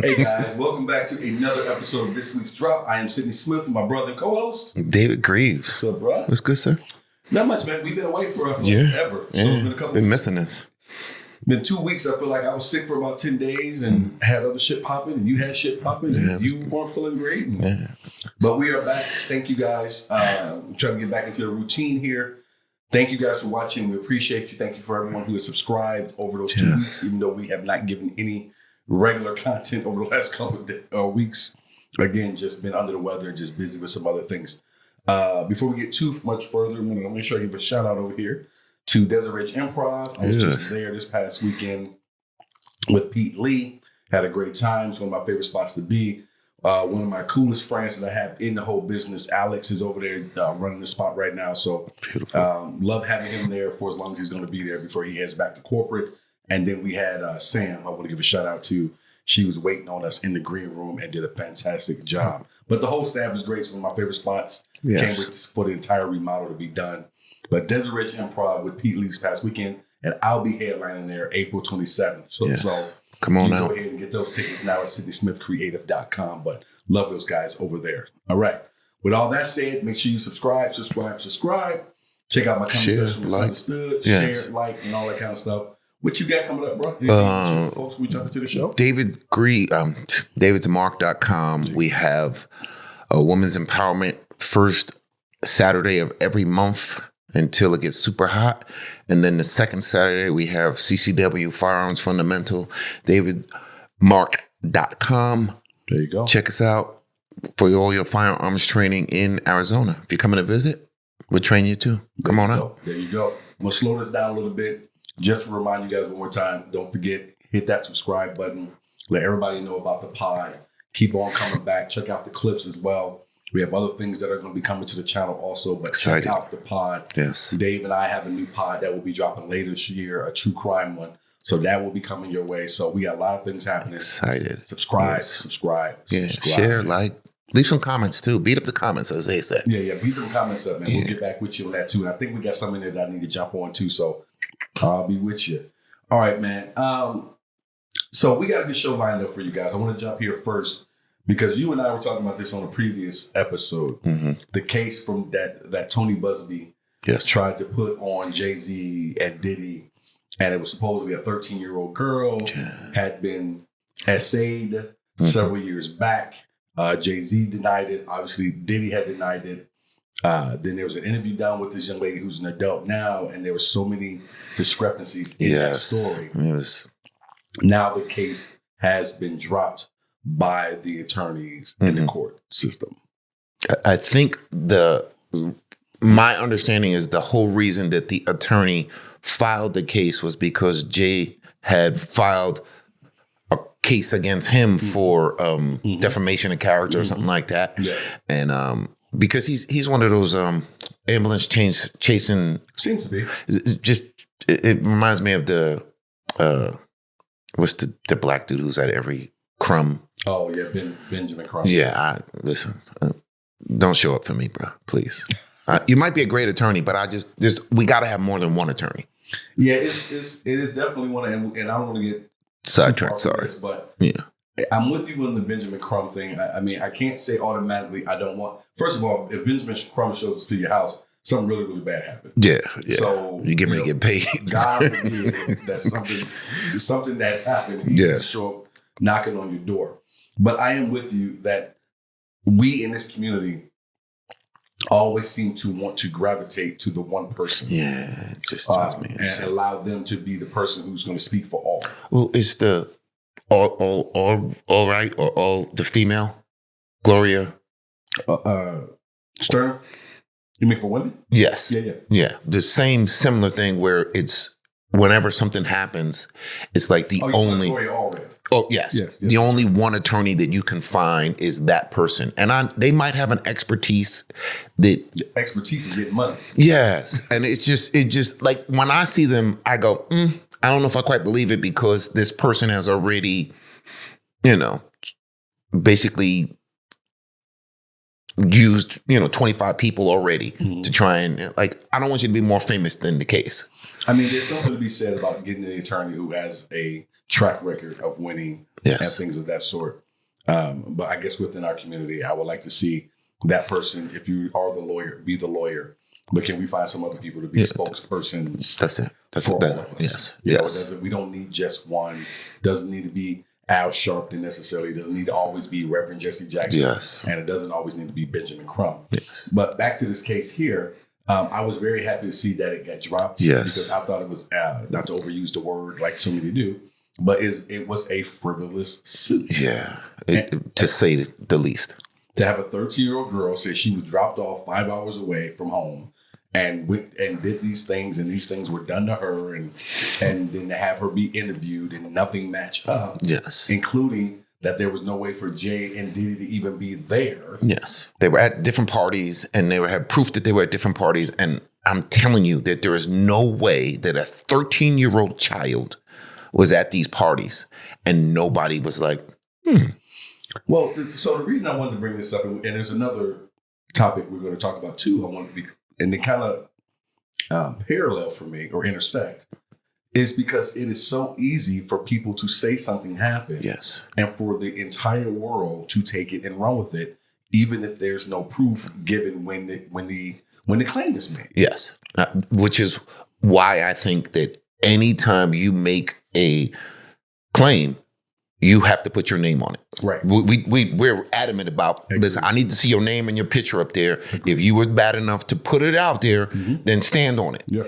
Hey guys, welcome back to another episode of this week's Drop. I am Sidney Smith with my brother and co-host David Greaves. What's up, bro? What's good, sir? Not much, man. We've been away for forever. So it's been a couple been weeks. missing this. Been 2 weeks. I feel like I was sick for about 10 days and had other shit popping, and you had shit popping, and you weren't feeling great. But we are back. Thank you guys. I'm trying to get back into the routine here. Thank you guys for watching. We appreciate you. Thank you for everyone who has subscribed over those 2 weeks, even though we have not given any regular content over the last couple of weeks. Again, just been under the weather and just busy with some other things. Before we get too much further, I'm going to make sure I give a shout out over here to Desert Improv. I was just there this past weekend with Pete Lee. Had a great time. It's one of my favorite spots to be. One of my coolest friends that I have in the whole business, Alex, is over there running the spot right now. So love having him there for as long as he's going to be there before he heads back to corporate. And then we had Sam, I want to give a shout out to. She was waiting on us in the green room and did a fantastic job. But the whole staff is great. It's one of my favorite spots. Can't wait for the entire remodel to be done. But Desert Ridge Improv with Pete Lee this past weekend, and I'll be headlining there April 27th. So come on out. Go ahead and get those tickets now at SydneySmithCreative.com. But love those guys over there. All right. With all that said, make sure you subscribe. Check out my comedy special, Misunderstood. Share, like, and all that kind of stuff. What you got coming up, bro? Folks, we jump into the show. DavidTheMark.com. We have a women's empowerment first Saturday of every month until it gets super hot. And then the second Saturday, we have CCW Firearms Fundamental. DavidMark.com. There you go. Check us out for all your firearms training in Arizona. If you're coming to visit, we'll train you too. Come on out. There you go. We'll slow this down a little bit. Just to remind you guys one more time, don't forget, hit that subscribe button. Let everybody know about the pod. Keep on coming back. Check out the clips as well. We have other things that are going to be coming to the channel also, but check out the pod. Yes. Dave and I have a new pod that will be dropping later this year, a true crime one. So that will be coming your way. So we got a lot of things happening. Excited. Subscribe. Share, like, leave some comments too. Beat up the comments, as they say. Yeah. Beat them comments up, man. We'll get back with you on that too. And I think we got something there that I need to jump on too. So I'll be with you. All right, man. So we got a good show lined up for you guys. I want to jump here first because you and I were talking about this on a previous episode. The case from that Tony Busby tried to put on Jay-Z and Diddy, and it was supposedly a 13-year-old girl had been essayed several years back. Jay-Z denied it. Obviously, Diddy had denied it. Then there was an interview done with this young lady who's an adult now, and there were so many discrepancies in that story. Now the case has been dropped by the attorneys in the court system. I think my understanding is the whole reason that the attorney filed the case was because Jay had filed a case against him for defamation of character or something like that. Yeah. And because he's one of those ambulance chasing. Seems to be. It reminds me of the what's the black dude who's at every crumb. Oh yeah, Benjamin Crumb. Yeah, listen, don't show up for me, bro. Please. You might be a great attorney, but we got to have more than one attorney. Yeah, it is definitely one, and I don't want to get sidetracked. Sorry, but I'm with you on the Benjamin Crumb thing. I mean, I can't say automatically I don't want. First of all, if Benjamin Crumb shows up to your house, something really, really bad happened. Yeah. So you get me to get paid. God forbid that something that's happened. He just show up knocking on your door. But I am with you that we in this community always seem to want to gravitate to the one person. Yeah, just and allow them to be the person who's going to speak for all. Well, it's the all right or all the female Gloria Stern. You mean for women? Yes. Yeah. The same similar thing where it's whenever something happens, it's like the only. Oh, yes. The only one attorney that you can find is that person. And they might have an expertise that... Expertise is getting money. Yes. And it just like when I see them, I go, I don't know if I quite believe it because this person has already, basically used, 25 people already to try and I don't want you to be more famous than the case. I mean, there's something to be said about getting an attorney who has a track record of winning Yes. and things of that sort. But I guess within our community, I would like to see that person, if you are the lawyer, be the lawyer. But can we find some other people to be spokespersons? That's it. That's for it. all of us. Yes. You know, Yes. we don't need just one. Doesn't need to be Al Sharpton necessarily. Doesn't need to always be Reverend Jesse Jackson. Yes. And it doesn't always need to be Benjamin Crumb. Yes. But back to this case here, I was very happy to see that it got dropped. Yes. Because I thought it was, not to overuse the word like so many do, but it was a frivolous suit. Yeah. To say the least. To have a 13-year-old girl say she was dropped off 5 hours away from home and went and did these things, and these things were done to her, and then to have her be interviewed and nothing matched up. Yes. Including that there was no way for Jay and Diddy to even be there. Yes. They were at different parties, and they had proof that they were at different parties. And I'm telling you that there is no way that a 13-year-old child was at these parties and nobody was like, Well, so the reason I wanted to bring this up, and there's another topic we're going to talk about too, and they kind of parallel for me or intersect, is because it is so easy for people to say something happened, yes. and for the entire world to take it and run with it, even if there's no proof given when the claim is made. Yes. Which is why I think that anytime you make a claim, you have to put your name on it. Right. We're adamant about, listen, I need to see your name and your picture up there. If you were bad enough to put it out there, then stand on it. Yeah.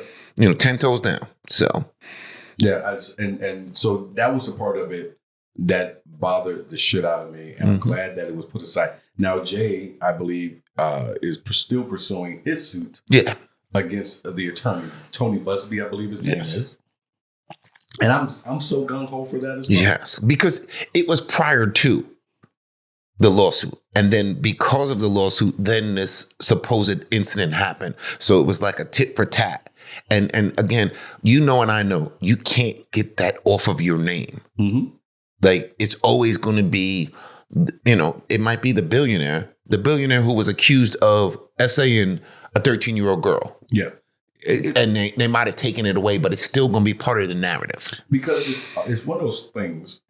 10 toes down. So. Yeah. And so that was a part of it that bothered the shit out of me. And I'm glad that it was put aside. Now, Jay, I believe, is still pursuing his suit against the attorney, Tony Busby, I believe his name is. And I'm so gung-ho for that as well. Yes, because it was prior to the lawsuit. And then because of the lawsuit, then this supposed incident happened. So it was like a tit for tat. And again, and I know, you can't get that off of your name. Mm-hmm. Like, it's always going to be, it might be the billionaire who was accused of essaying a 13-year-old girl. Yeah. And they might have taken it away, but it's still going to be part of the narrative. Because it's one of those things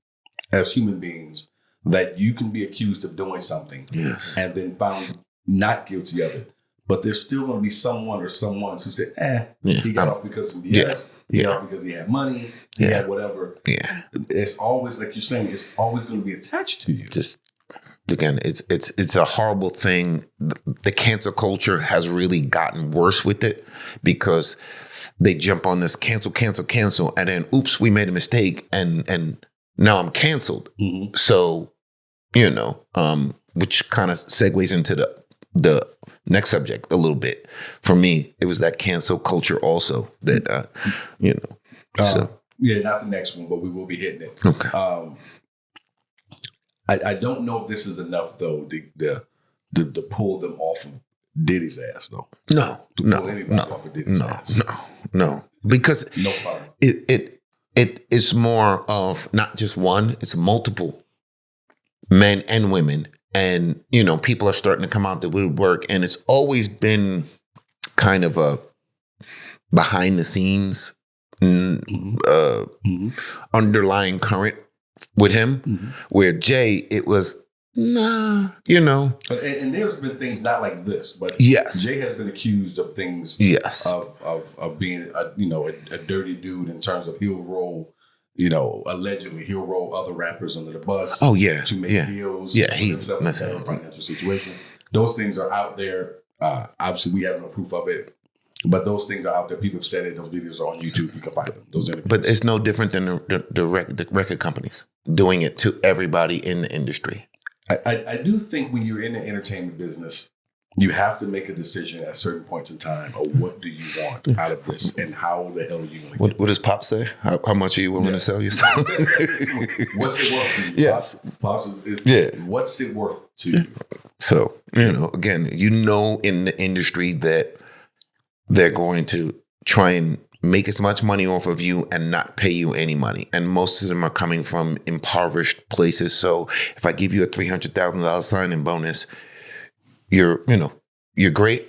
as human beings that you can be accused of doing something and then found not guilty of it. But there's still going to be someone or someones who said, he got off because of BS. He got off because he had money. He had whatever. Yeah. It's always, like you're saying, it's always going to be attached to you. Just, again, it's a horrible thing. The cancel culture has really gotten worse with it because they jump on this cancel, and then, oops, we made a mistake, and now I'm canceled. Mm-hmm. So, which kind of segues into the next subject a little bit. For me, it was that cancel culture also that, so. Yeah, not the next one, but we will be hitting it. Okay. I don't know if this is enough though to pull them off of Diddy's ass though. No, off of Diddy's ass. No, because no problem. It is more of not just one; it's multiple men and women, and people are starting to come out the woodwork, and it's always been kind of a behind the scenes underlying current with him, where Jay, it was, and there's been things not like this, but Jay has been accused of things of being a dirty dude in terms of he'll roll, allegedly he'll roll other rappers under the bus to make deals he himself in a better financial situation. Those things are out there. Obviously we have no proof of it. But those things are out there. People have said it. Those videos are on YouTube. You can find them. Those interviews. But it's no different than the record companies doing it to everybody in the industry. I do think when you're in the entertainment business, you have to make a decision at certain points in time of what do you want out of this and how the hell are you going to What does Pop say? How much are you willing to sell yourself? What's it worth to you? Yes. Pops is what's it worth to you? So, again, in the industry that they're going to try and make as much money off of you and not pay you any money. And most of them are coming from impoverished places. So if I give you a $300,000 signing bonus, you're great.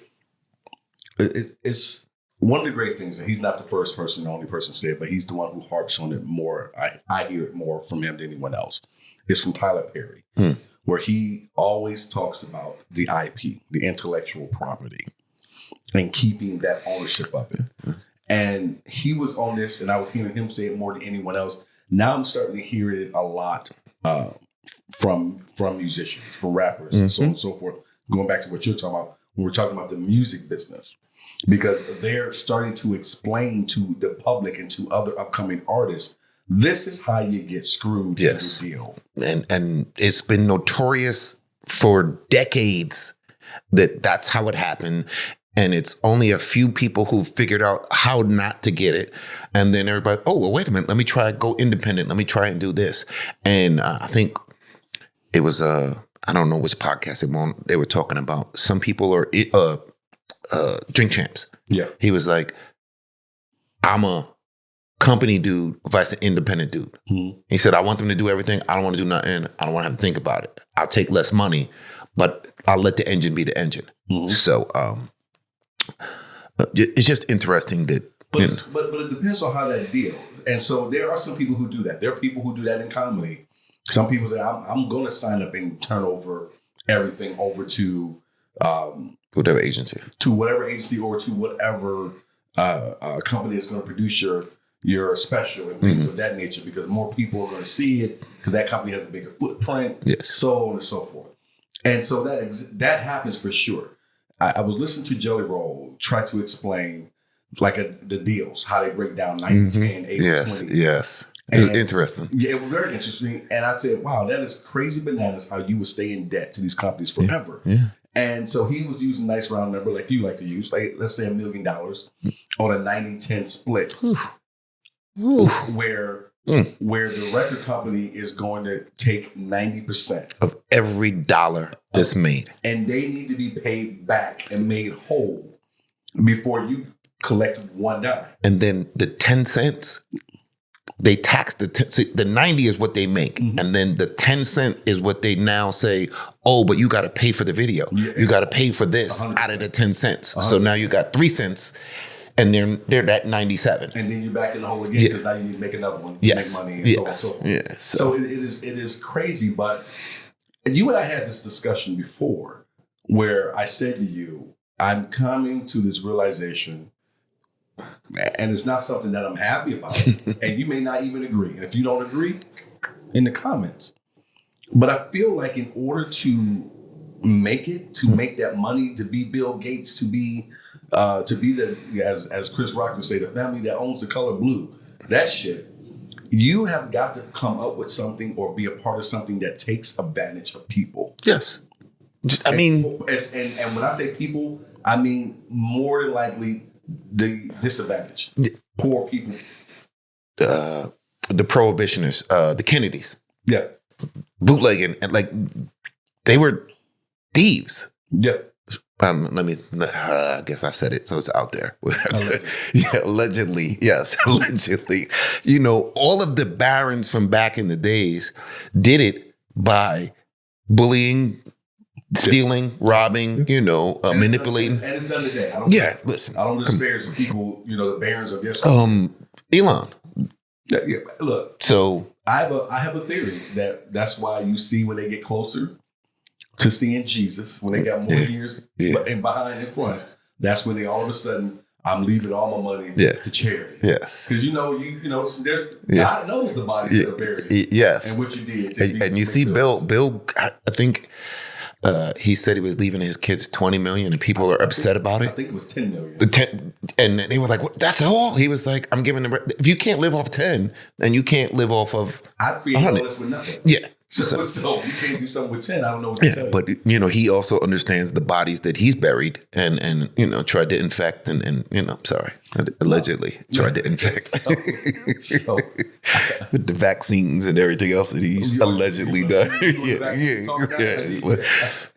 It's one of the great things, and he's not the first person, the only person to say it, but he's the one who harps on it more. I hear it more from him than anyone else. It's from Tyler Perry, where he always talks about the IP, the intellectual property, and keeping that ownership of it. And he was on this, and I was hearing him say it more than anyone else. Now I'm starting to hear it a lot from musicians, from rappers, and so on and so forth. Going back to what you're talking about, when we're talking about the music business, because they're starting to explain to the public and to other upcoming artists, this is how you get screwed in the deal. And it's been notorious for decades that that's how it happened. And it's only a few people who figured out how not to get it. And then everybody, oh, well, wait a minute, let me try go independent. Let me try and do this. And I think it was, I don't know which podcast they were talking about. Some people are Drink Champs. Yeah. He was like, I'm a company dude versus an independent dude. Mm-hmm. He said, I want them to do everything. I don't want to do nothing. I don't want to have to think about it. I'll take less money, but I'll let the engine be the engine. Mm-hmm. So it's just interesting that. But it depends on how that deal. And so there are some people who do that. There are people who do that in comedy. Some people say, I'm going to sign up and turn over everything over to whatever agency. To whatever agency or to whatever company is going to produce your special and things of that nature, because more people are going to see it because that company has a bigger footprint, so on and so forth. And so that happens for sure. I was listening to Jelly Roll try to explain the deals, how they break down 90-10, 80-20. Yes. It was interesting. Yeah, it was very interesting. And I said, wow, that is crazy bananas how you would stay in debt to these companies forever. Yeah. And so he was using a nice round number like you like to use, like let's say $1 million on a 90-10 split. Where the record company is going to take 90% of every dollar that's made. And they need to be paid back and made whole before you collect one dime. And then the 10 cents, they tax the 90 is what they make. Mm-hmm. And then the 10 cent is what they now say, oh, but you got to pay for the video. Yeah. You got to pay for this 100%. Out of the 10 cents. 100%. So now you got 3 cents. And they're at 97. And then you're back in the hole again because now you need to make another one to make money and so on and so forth. Yeah. So it is crazy. But you and I had this discussion before where I said to you, I'm coming to this realization, and it's not something that I'm happy about. And you may not even agree. And if you don't agree, in the comments. But I feel like in order to make it, to make that money, to be Bill Gates, to be the, as Chris Rock would say, the family that owns the color blue, that shit, you have got to come up with something or be a part of something that takes advantage of people. Yes. And when I say people, I mean more than likely the disadvantaged, poor people. The prohibitionists, the Kennedys. Yeah. Bootlegging, and they were thieves. Yeah. I guess I said it, so it's out there. Yeah, allegedly. Yes, allegedly. All of the barons from back in the days did it by bullying, stealing, robbing, manipulating. And it's done today. Listen. I don't disparage the people, the barons of yesterday. Elon. Yeah, look. So I have a theory that's why you see when they get closer to seeing Jesus, when they got more years and behind and front, that's when they all of a sudden, I'm leaving all my money to charity. Yes. Because there's God knows the bodies that are buried. Yes. And what you did. And you see Bill, I think he said he was leaving his kids $20 million and people are upset about it. I think it was $10 million. And they were like, what, that's all? He was like, I'm giving them, if you can't live off 10, then you can't live off of I created all this with nothing. Yeah. So you can't do something with 10. I don't know what to tell you. But he also understands the bodies that he's buried and tried to infect and sorry. Allegedly tried to infect. So with the vaccines and everything else that he's allegedly done. Yeah.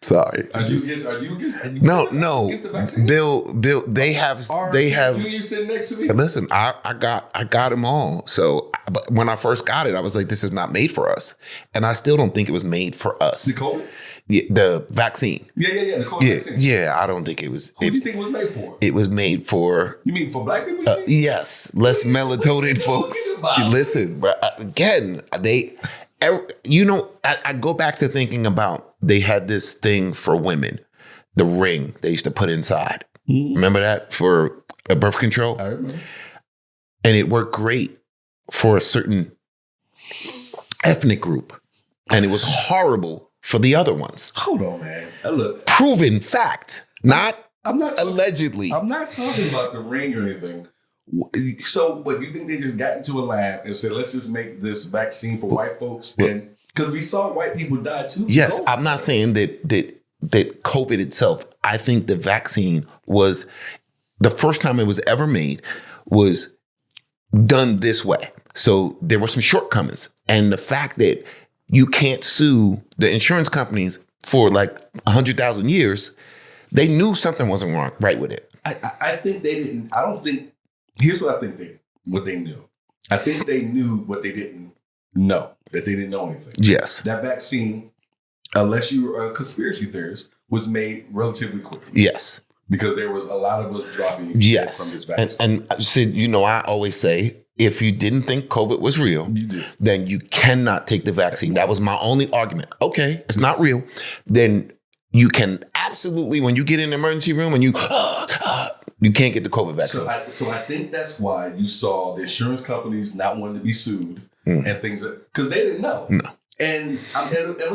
Sorry. Are you against? No. Against the vaccine? Bill, they have. You sitting next to me. Listen, I got them all. So, but when I first got it, I was like, this is not made for us, and I still don't think it was made for us. The COVID? Yeah, the vaccine. Yeah. The COVID vaccine. Yeah, I don't think it was. Who do you think it was made for? It was made for. You mean for black people? Yes, less melatonin folks. Listen, but again, I go back to thinking about they had this thing for women, the ring they used to put inside. Mm-hmm. Remember that for birth control? I remember. And it worked great for a certain ethnic group, and it was horrible for the other ones. Hold on, man. Look, proven fact, I'm not allegedly. I'm not talking about the ring or anything. So, what you think they just got into a lab and said, "Let's just make this vaccine for white folks"? And because we saw white people die too. Yes, I'm not saying that COVID itself. I think the vaccine was the first time it was ever made was done this way. So there were some shortcomings, and the fact that you can't sue the insurance companies for like 100,000 years, they knew something wasn't right with it. I think they didn't. I don't think. Here's what I think what they knew. I think they knew what they didn't know, that they didn't know anything. Yes. That vaccine, unless you were a conspiracy theorist, was made relatively quickly. Yes. Because there was a lot of us dropping from this vaccine. And Sid, I always say, if you didn't think COVID was real, then you cannot take the vaccine. That was my only argument. Okay, it's not real. Then you can absolutely, when you get in the emergency room and you can't get the COVID vaccine. So I think that's why you saw the insurance companies not wanting to be sued and things because they didn't know. No. And I'll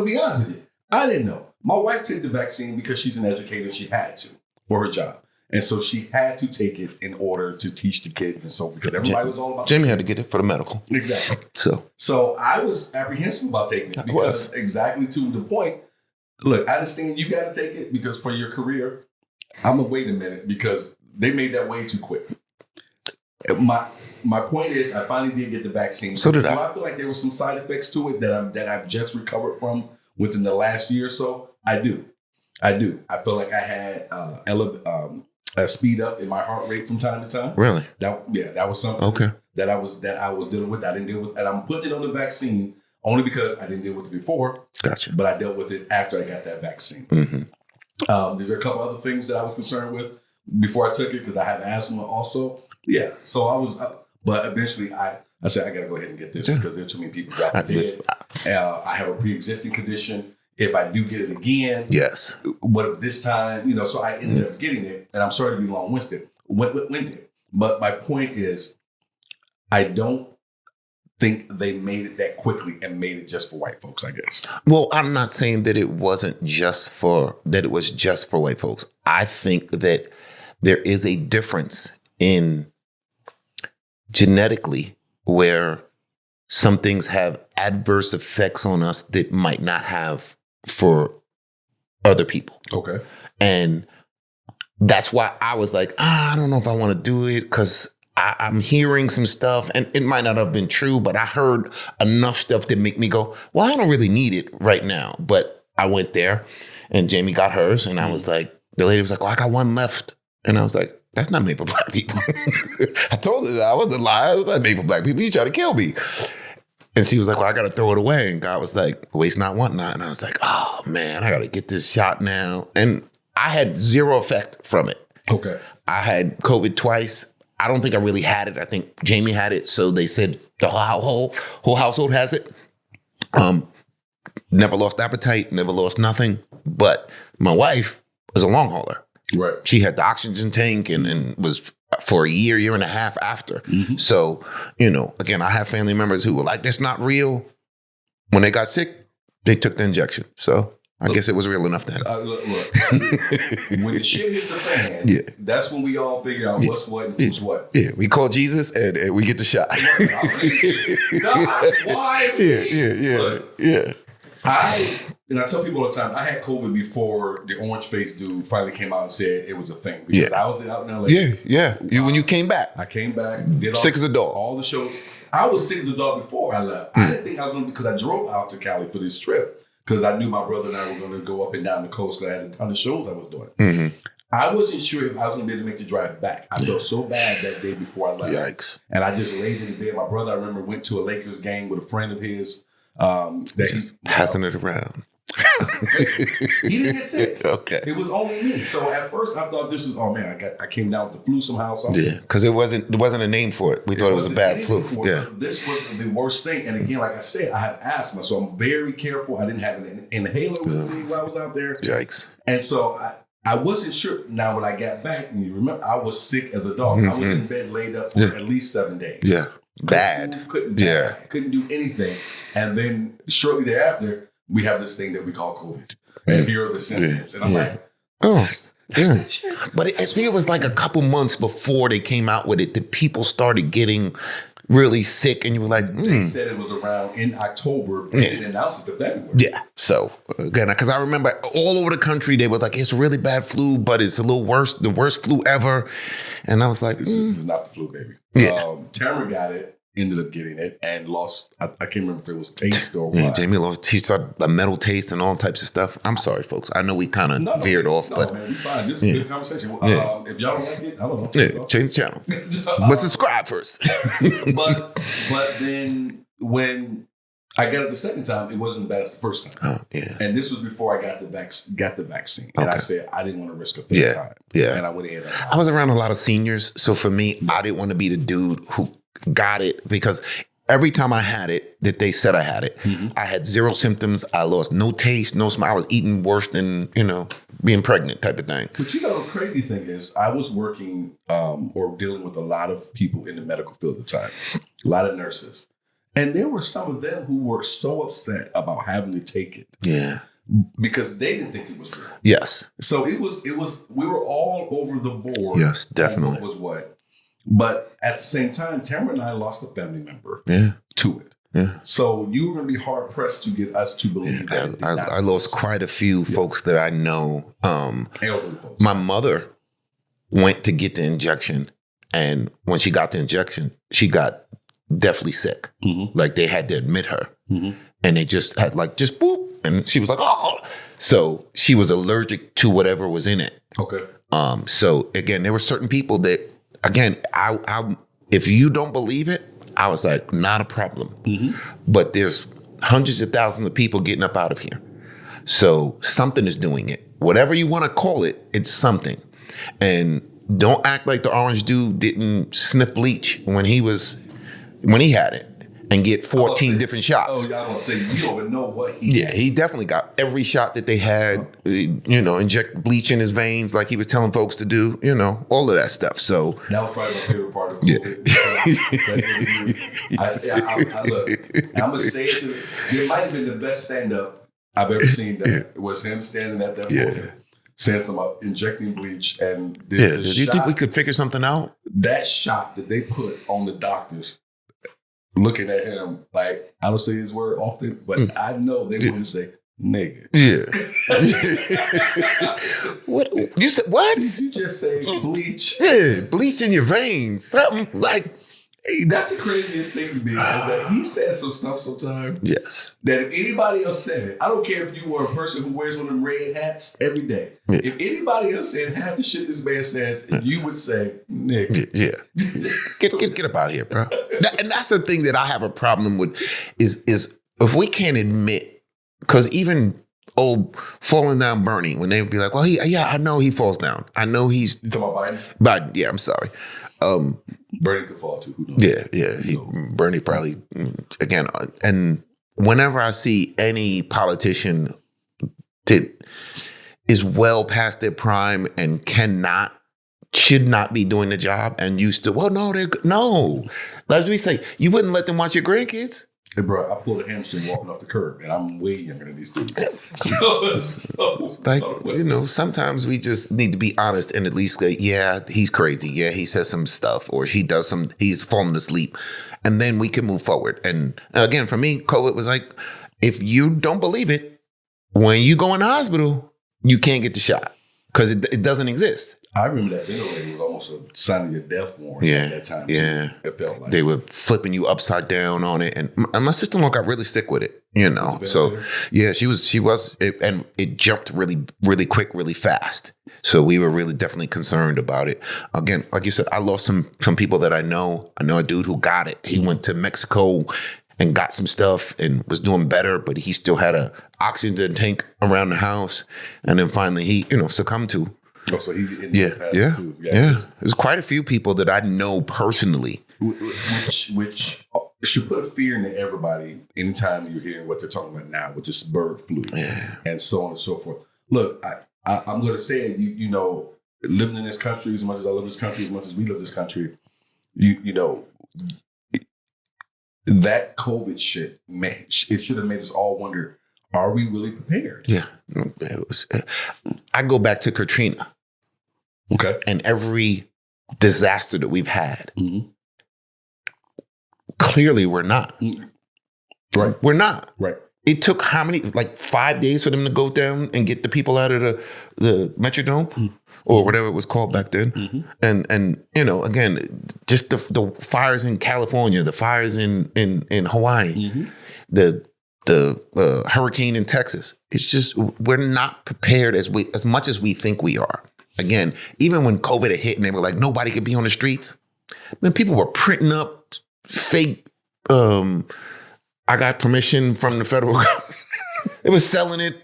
be honest with you, I didn't know. My wife took the vaccine because she's an educator and she had to for her job. And so she had to take it in order to teach the kids. And so because everybody was all about Jamie had to get it for the medical. Exactly. So I was apprehensive about taking it because exactly to the point. Look, I understand you got to take it because for your career, I'm going to wait a minute because they made that way too quick. My point is I finally did get the vaccine. So did I. Do I feel like there were some side effects to it that I've just recovered from within the last year or so? I do. I feel like I had a speed up in my heart rate from time to time. Really? That was something that I was dealing with. I didn't deal with, and I'm putting it on the vaccine only because I didn't deal with it before. Gotcha. But I dealt with it after I got that vaccine. Mm-hmm. There's a couple other things that I was concerned with before I took it because I have asthma also. Yeah. So I was, but eventually I said I got to go ahead and get this because there are too many people dropping dead. I have a pre-existing condition. If I do get it again, yes. What if this time, so I ended up getting it, and I'm sorry to be long-winded. But my point is, I don't think they made it that quickly and made it just for white folks, I guess. Well, I'm not saying that it wasn't just for white folks. I think that there is a difference in genetically where some things have adverse effects on us that might not have for other people. Okay. And that's why I was like, I don't know if I want to do it because I'm hearing some stuff and it might not have been true, but I heard enough stuff that make me go, well, I don't really need it right now. But I went there and Jamie got hers and I was like, the lady was like, oh, I got one left. And I was like, that's not made for black people. I told her that I wasn't lying. It's not made for black people. You trying to kill me. And she was like, well, I got to throw it away. And God was like, waste not, want not. And I was like, oh, man, I got to get this shot now. And I had zero effect from it. Okay. I had COVID twice. I don't think I really had it. I think Jamie had it. So they said the whole household has it. Never lost appetite, never lost nothing. But my wife was a long hauler. Right. She had the oxygen tank and was for a year and a half after. Mm-hmm. So, again, I have family members who were like, that's not real. When they got sick, they took the injection. So I guess it was real enough then. Look. When the shit hits the fan, that's when we all figure out what's what and who's what. Yeah, we call Jesus and we get the shot. God, why? Yeah. and I tell people all the time, I had COVID before the orange face dude finally came out and said it was a thing. Because I was out in LA. Yeah. When you came back. I came back, did sick as a dog. All the shows. I was sick as a dog before I left. I didn't think I was going to, because I drove out to Cali for this trip. Because I knew my brother and I were going to go up and down the coast because I had a ton of shows I was doing. Mm-hmm. I wasn't sure if I was going to be able to make the drive back. I felt so bad that day before I left. Yikes. And I just laid in the bed. My brother, I remember, went to a Lakers game with a friend of his. That he's passing it around. He didn't get sick. Okay. It was only me. So at first I thought this was, oh man, I came down with the flu somehow. Yeah, because there wasn't a name for it. We thought it was a bad flu. Yeah. This was the worst thing. And again, like I said, I have asthma, so I'm very careful. I didn't have an inhaler with me while I was out there. Yikes. And so I wasn't sure. Now when I got back, and you remember, I was sick as a dog. I was in bed laid up for at least 7 days. Yeah. Bad. Couldn't do anything. And then shortly thereafter, we have this thing that we call COVID. And here are the symptoms. And I'm like, that's that shit. But I think it was like a couple months before they came out with it that people started getting really sick, and you were like, They said it was around in October. They didn't announce it to February. Yeah. So again, because I remember all over the country they were like, it's a really bad flu, but it's a little worse, the worst flu ever. And I was like, this is not the flu, baby. Yeah. Tamara got it. Ended up getting it and lost. I can't remember if it was taste or what. Jamie lost. She started a metal taste and all types of stuff. I'm sorry, folks. I know we kind of veered off, but man, we fine. This is a good conversation. If y'all don't like it, I don't know. Change the channel, but subscribe first. but then when I got it the second time, it wasn't as bad as the first time. Oh yeah. And this was before I got the vaccine, and I said I didn't want to risk a third time. Yeah. And I went ahead. I was around a lot of seniors, so for me, I didn't want to be the dude who got it, because every time I had it, that they said I had it, I had zero symptoms. I lost no taste, no smell. I was eating worse than, being pregnant type of thing. But the crazy thing is, I was working or dealing with a lot of people in the medical field at the time, a lot of nurses. And there were some of them who were so upset about having to take it. Yeah. Because they didn't think it was real. Yes. So it was, we were all over the board. Yes, definitely. What was what. But at the same time, Tamara and I lost a family member to it. Yeah. So you were going to be hard pressed to get us to believe that. I lost quite a few folks that I know. Elderly folks. My mother went to get the injection, and when she got the injection, she got deathly sick. Mm-hmm. Like they had to admit her, and they just had just boop, and she was like, oh. So she was allergic to whatever was in it. Okay. So again, there were certain people that. Again, I if you don't believe it, I was like, not a problem. Mm-hmm. But there's hundreds of thousands of people getting up out of here. So something is doing it. Whatever you want to call it, it's something. And don't act like the orange dude didn't sniff bleach when he had it and get 14 different shots. Oh, y'all don't say you don't even know what he had. He definitely got every shot that they had, inject bleach in his veins like he was telling folks to do, all of that stuff. So that was probably my favorite part of COVID. Look, I'm going to say it might have been the best stand-up I've ever seen. That was him standing at that podium saying something about injecting bleach. And do you think we could figure something out? That shot that they put on the doctors, looking at him, like, I don't say his word often, but I know they wouldn't say nigga. Yeah. What? You said what? Did you just say bleach? Yeah, bleach in your veins. Something like. That's the craziest thing to me, is that he said some stuff sometimes. Yes. That if anybody else said it, I don't care if you were a person who wears one of them red hats every day. Yeah. If anybody else said half the shit this man says, you would say, nigga. Yeah. Get up out of here, bro. And that's the thing that I have a problem with is if we can't admit, because even falling down Bernie, when they would be like, well, I know he falls down. I know he's. You talking about Biden? Biden, yeah, I'm sorry. Bernie could fall too. Who knows? Yeah. Bernie probably, again, and whenever I see any politician that is well past their prime and should not be doing the job and used to, no. Like we say, you wouldn't let them watch your grandkids? Hey, bro, I pulled a hamstring walking off the curb, and I'm way younger than these dudes. Sometimes we just need to be honest and at least say, yeah, he's crazy. Yeah, he says some stuff, or he's falling asleep. And then we can move forward. And again, for me, COVID was like, if you don't believe it, when you go in the hospital, you can't get the shot because it doesn't exist. I remember that ventilator was almost a sign of your death warrant at that time. Yeah. It felt like. They were flipping you upside down on it. And my sister-in-law got really sick with it, you know. So, yeah, she was, and it jumped really, really quick, really fast. So we were really definitely concerned about it. Again, like you said, I lost some people that I know. I know a dude who got it. He went to Mexico and got some stuff and was doing better, but he still had a oxygen tank around the house. And then finally he, succumbed to. Oh, so he too. There's quite a few people that I know personally. Which should put a fear into everybody anytime you're hearing what they're talking about now with this bird flu and so on and so forth. Look, I'm going to say it, you know, living in this country, as much as I love this country, as much as we love this country, you know, that COVID shit, man, it should have made us all wonder, are we really prepared? Yeah. I go back to Katrina. Okay. And every disaster that we've had. Mm-hmm. Clearly we're not. Right. We're not. Right. It took how many, 5 days for them to go down and get the people out of the Metrodome or whatever it was called back then. Mm-hmm. And you know, again, just the fires in California, the fires in Hawaii, the hurricane in Texas. It's just, we're not prepared as much as we think we are. Again, even when COVID had hit and they were like, nobody could be on the streets, man, people were printing up fake, I got permission from the federal government. It was selling it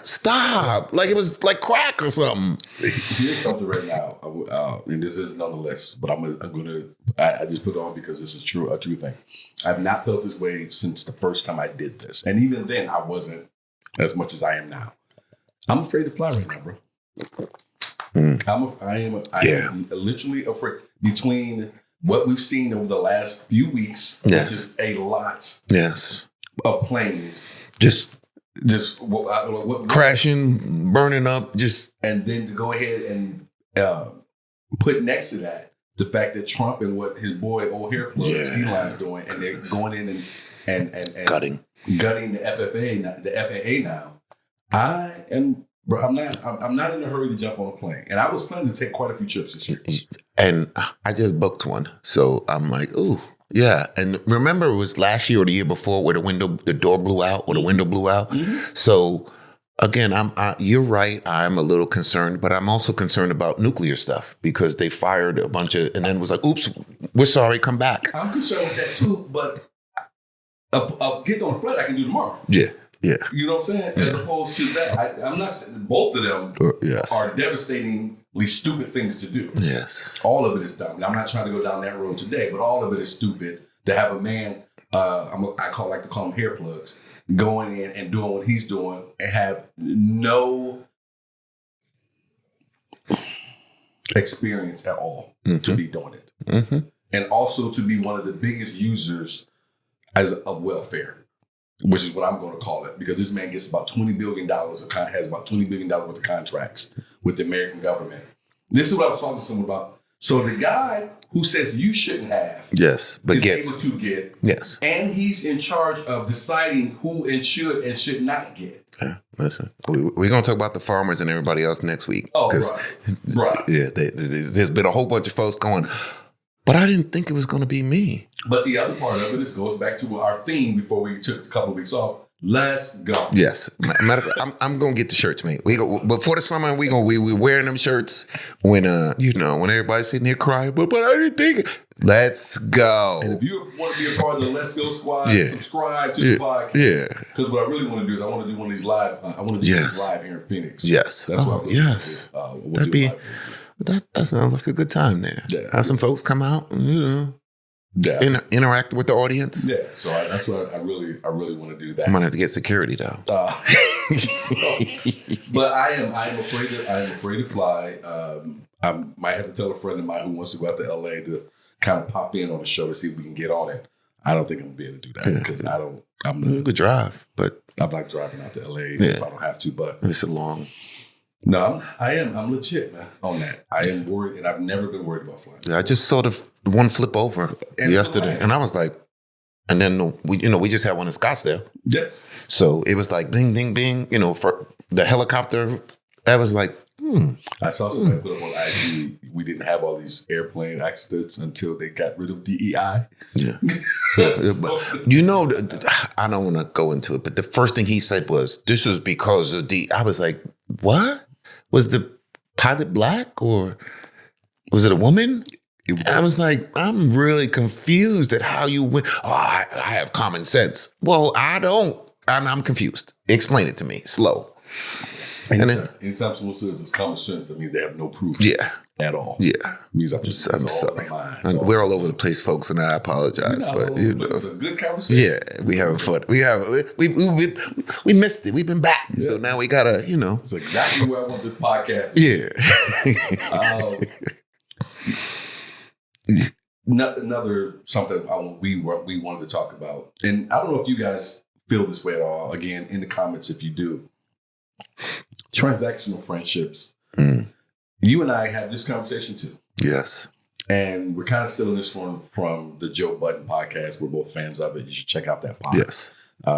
stop. Like it was like crack or something. Here's something right now, and this is on the list, but I just put it on because this is a true thing. I've not felt this way since the first time I did this. And even then I wasn't as much as I am now. I'm afraid to fly right now, bro. I am literally afraid between what we've seen over the last few weeks, which is a lot of planes. Just crashing, burning up, and then to go ahead and put next to that the fact that Trump and what his boy old hair plugs Elon's doing, and they're going in and gutting the FAA now. I'm not in a hurry to jump on a plane, and I was planning to take quite a few trips this year. And I just booked one, so I'm like, ooh. Yeah, and remember it was last year or the year before where the door blew out or the window blew out. Mm-hmm. So again, you're right. I'm a little concerned, but I'm also concerned about nuclear stuff because they fired a bunch of, and then was like, oops, we're sorry, come back. I'm concerned with that too, but getting on a flight I can do tomorrow. Yeah. Yeah. You know what I'm saying? As opposed to that, I'm not saying both of them are devastatingly stupid things to do. Yes. All of it is dumb. Now, I'm not trying to go down that road today, but all of it is stupid to have a man, I like to call them hair plugs, going in and doing what he's doing and have no experience at all to be doing it. Mm-hmm. And also to be one of the biggest users of welfare, which is what I'm going to call it, because this man gets about $20 billion has about $20 billion worth of contracts with the American government. This is what I was talking to someone about. So the guy who says you shouldn't have, but is able to get, and he's in charge of deciding who should and should not get. Listen, we're going to talk about the farmers and everybody else next week. Oh, right. Yeah, there's been a whole bunch of folks going, but I didn't think it was going to be me. But the other part of it goes back to our theme before we took a couple of weeks off. Let's go. Yes, I'm gonna get the shirts, mate. We go before the summer. We wearing them shirts when when everybody's sitting here crying. But I didn't think. Let's go. And if you want to be a part of the Let's Go Squad, subscribe to the podcast. Yeah. Because what I really want to do is I want to do one of these live. I want to do these live here in Phoenix. Yes. That's what I really want to do. That sounds like a good time there. Yeah. Have some folks come out and interact with the audience. Yeah, so that's what I really want to do. That I'm gonna have to get security though. But I am afraid to fly. I might have to tell a friend of mine who wants to go out to LA to kind of pop in on the show to see if we can get on it. I don't think I'm gonna be able to do that because I'm a good drive, but I'm not driving out to LA if I don't have to. But it's a long. No, I'm legit, man, on that. I am worried, and I've never been worried about flying. Yeah, I just saw the one flip over yesterday, and I was like, And then we just had one in Scottsdale. Yes. So it was like bing, bing, bing. For the helicopter, that was like. I saw somebody put up on IG. We didn't have all these airplane accidents until they got rid of DEI. Yeah. But I don't want to go into it, but the first thing he said was, "This is because of I was like, "What? Was the pilot black or was it a woman?" I was like, I'm really confused at how you went. Oh, I have common sense. Well, I don't. And I'm confused. Explain it to me. Slow. Anytime someone says it's common sense, that means they have no proof at all. Yeah. It means I'm sorry. We're all over the place, folks, and I apologize. But it's a good conversation. Yeah, we having fun. We missed it. We've been back. Yeah. So now we gotta, It's exactly where I want this podcast. Yeah. Another something we wanted to talk about, and I don't know if you guys feel this way at all. Again, in the comments if you do. Transactional friendships. You and I had this conversation too. Yes. And we're kind of still in this one from the Joe Budden podcast. We're both fans of it. You should check out that podcast. Yes,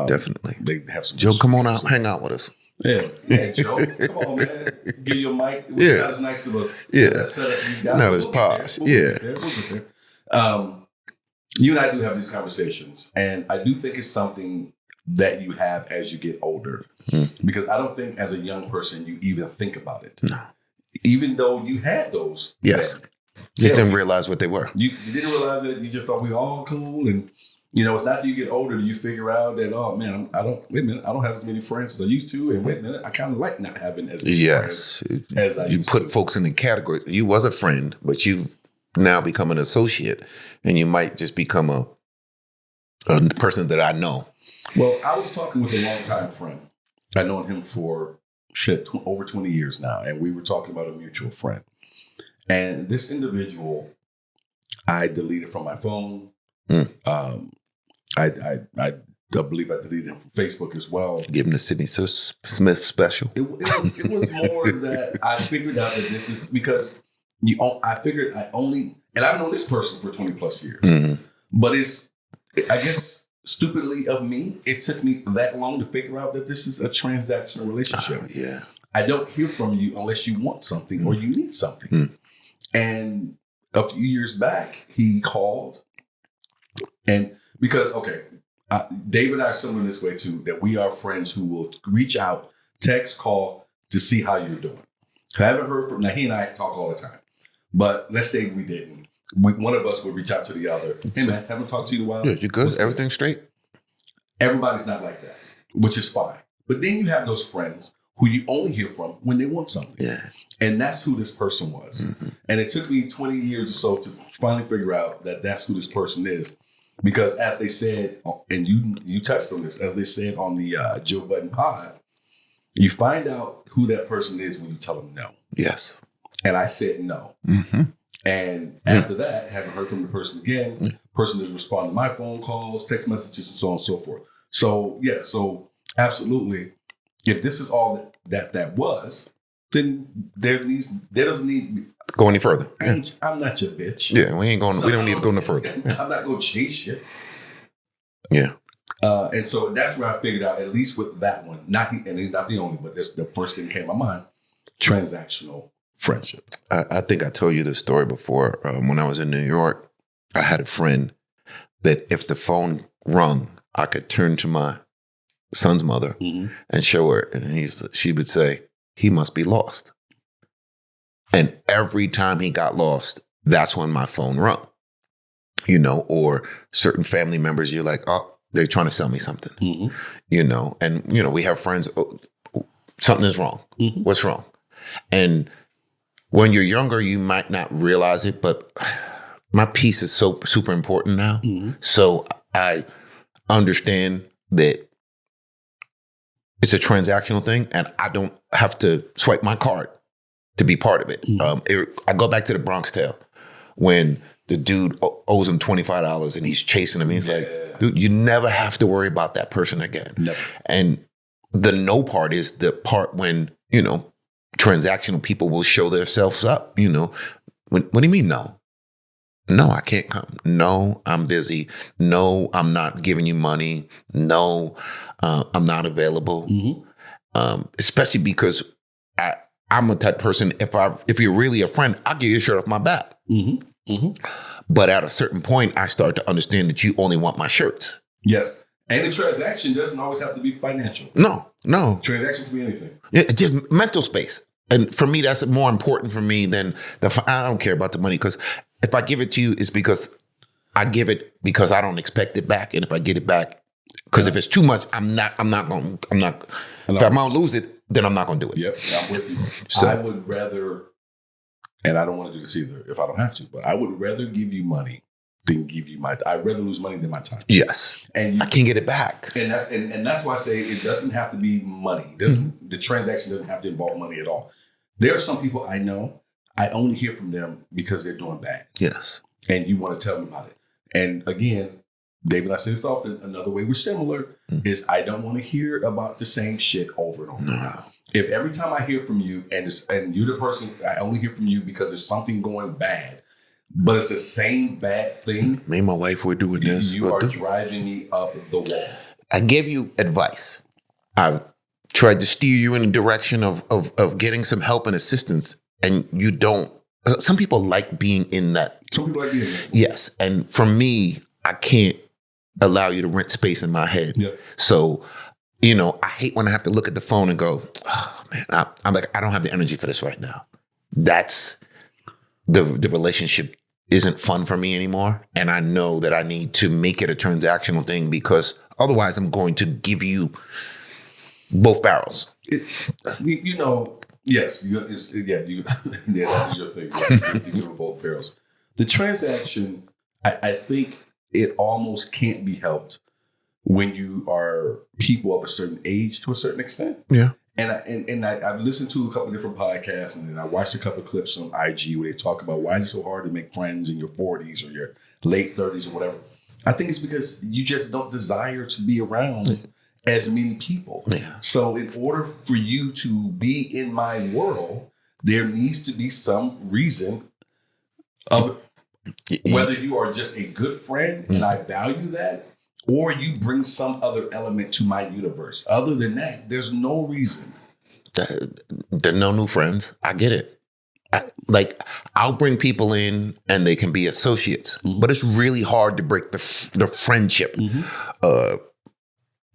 definitely. They have some. Joe, come on out, hang out with us. Yeah, Joe, come on, man. Give you a mic. It's not as nice of a that setup you got. Not as posh. We'll get there. You and I do have these conversations, and I do think it's something that you have as you get older. Because I don't think as a young person you even think about it. No. Even though you had those. Yes. Just didn't realize what they were. You didn't realize it. You just thought we were all cool. And, it's not till you get older that you figure out that, oh, man, I don't have as many friends as I used to. And wait a minute, I kind of like not having as many friends as I used to. You put folks in the category. You was a friend, but you've now become an associate. And you might just become a person that I know. Well, I was talking with a longtime friend. I've known him for over 20 years now. And we were talking about a mutual friend. And this individual, I deleted from my phone. I believe I deleted him from Facebook as well. Give him the Sidney Smith special. It was more that I figured out that this is because I figured and I've known this person for 20 plus years. But I guess, stupidly of me, it took me that long to figure out that this is a transactional relationship. Yeah. I don't hear from you unless you want something or you need something. And a few years back, he called. And because, Dave and I are similar this way too, that we are friends who will reach out, text, call to see how you're doing. I haven't heard from, now he and I talk all the time, but let's say we didn't. One of us would reach out to the other. Hey man, haven't talked to you in a while. Yeah, you good? Everything straight? Everybody's not like that, which is fine. But then you have those friends who you only hear from when they want something. Yeah. And that's who this person was. And it took me 20 years or so to finally figure out that that's who this person is. Because as they said, and you touched on this, as they said on the Joe Budden pod, you find out who that person is when you tell them no. Yes. And I said no. And after that, haven't heard from the person again. Person doesn't respond to my phone calls, text messages, and so on and so forth. So, so absolutely, if this is all that was, then there doesn't need to be. Go any further. I'm not your bitch. Yeah, we ain't going. We don't need to go no further. I'm not going to chase you. Yeah. And so that's where I figured out, at least with that one, and he's not the only, but that's the first thing that came to my mind, transactional friendship. I think I told you this story before. When I was in New York, I had a friend that if the phone rung, I could turn to my son's mother and show her, and she would say, he must be lost. And every time he got lost, that's when my phone rung. Or certain family members, you're like, oh, they're trying to sell me something. And, we have friends, something is wrong. What's wrong? And when you're younger, you might not realize it, but my peace is so super important now. So I understand that it's a transactional thing and I don't have to swipe my card to be part of it. I go back to the Bronx Tale when the dude owes him $25 and he's chasing him. He's like, dude, you never have to worry about that person again. Never. And the no part is the part when, transactional people will show themselves up, what do you mean no? no, I can't come. No, I'm busy. No, I'm not giving you money. No, I'm not available. Especially because I'm the type of person, if you're really a friend, I'll give you a shirt off my back. But at a certain point, I start to understand that you only want my shirts. Yes. And the transaction doesn't always have to be financial. No. Transaction can be anything. It's just mental space. And for me, that's more important for me than I don't care about the money, because if I give it to you, it's because I give it because I don't expect it back. And if I get it back, because if it's too much, if I'm going to lose it, then I'm not going to do it. Yep, I'm with you. So I would rather, and I don't want to do this either if I don't have to, but I would rather give you money than give you I'd rather lose money than my time. Yes. And I can't get it back. And that's why I say it doesn't have to be money. The transaction doesn't have to involve money at all. There are some people I know, I only hear from them because they're doing bad. Yes. And you want to tell me about it. And again, David and I say this often, another way we're similar is I don't want to hear about the same shit over and over. No. If every time I hear from you and you're the person, I only hear from you because there's something going bad, but it's the same bad thing. Me and my wife were doing this. You are driving me up the wall. I gave you advice. I tried to steer you in the direction of getting some help and assistance, and you don't. Some people like being in that. Some people like being in that. Yes. And for me, I can't allow you to rent space in my head. Yeah. So, I hate when I have to look at the phone and go, oh man, I'm like, I don't have the energy for this right now. That's the relationship isn't fun for me anymore. And I know that I need to make it a transactional thing, because otherwise I'm going to give you both barrels. Yes, that is your thing. You give them both barrels. The transaction, I think it almost can't be helped when you are people of a certain age to a certain extent. Yeah. And I've listened to a couple of different podcasts, and then I watched a couple of clips on IG where they talk about why is it so hard to make friends in your 40s or your late 30s or whatever. I think it's because you just don't desire to be around as many people. Yeah. So in order for you to be in my world, there needs to be some reason of whether you are just a good friend and I value that, or you bring some other element to my universe. Other than that, there's no reason. There are no new friends. I get it. I'll bring people in and they can be associates, but it's really hard to break the friendship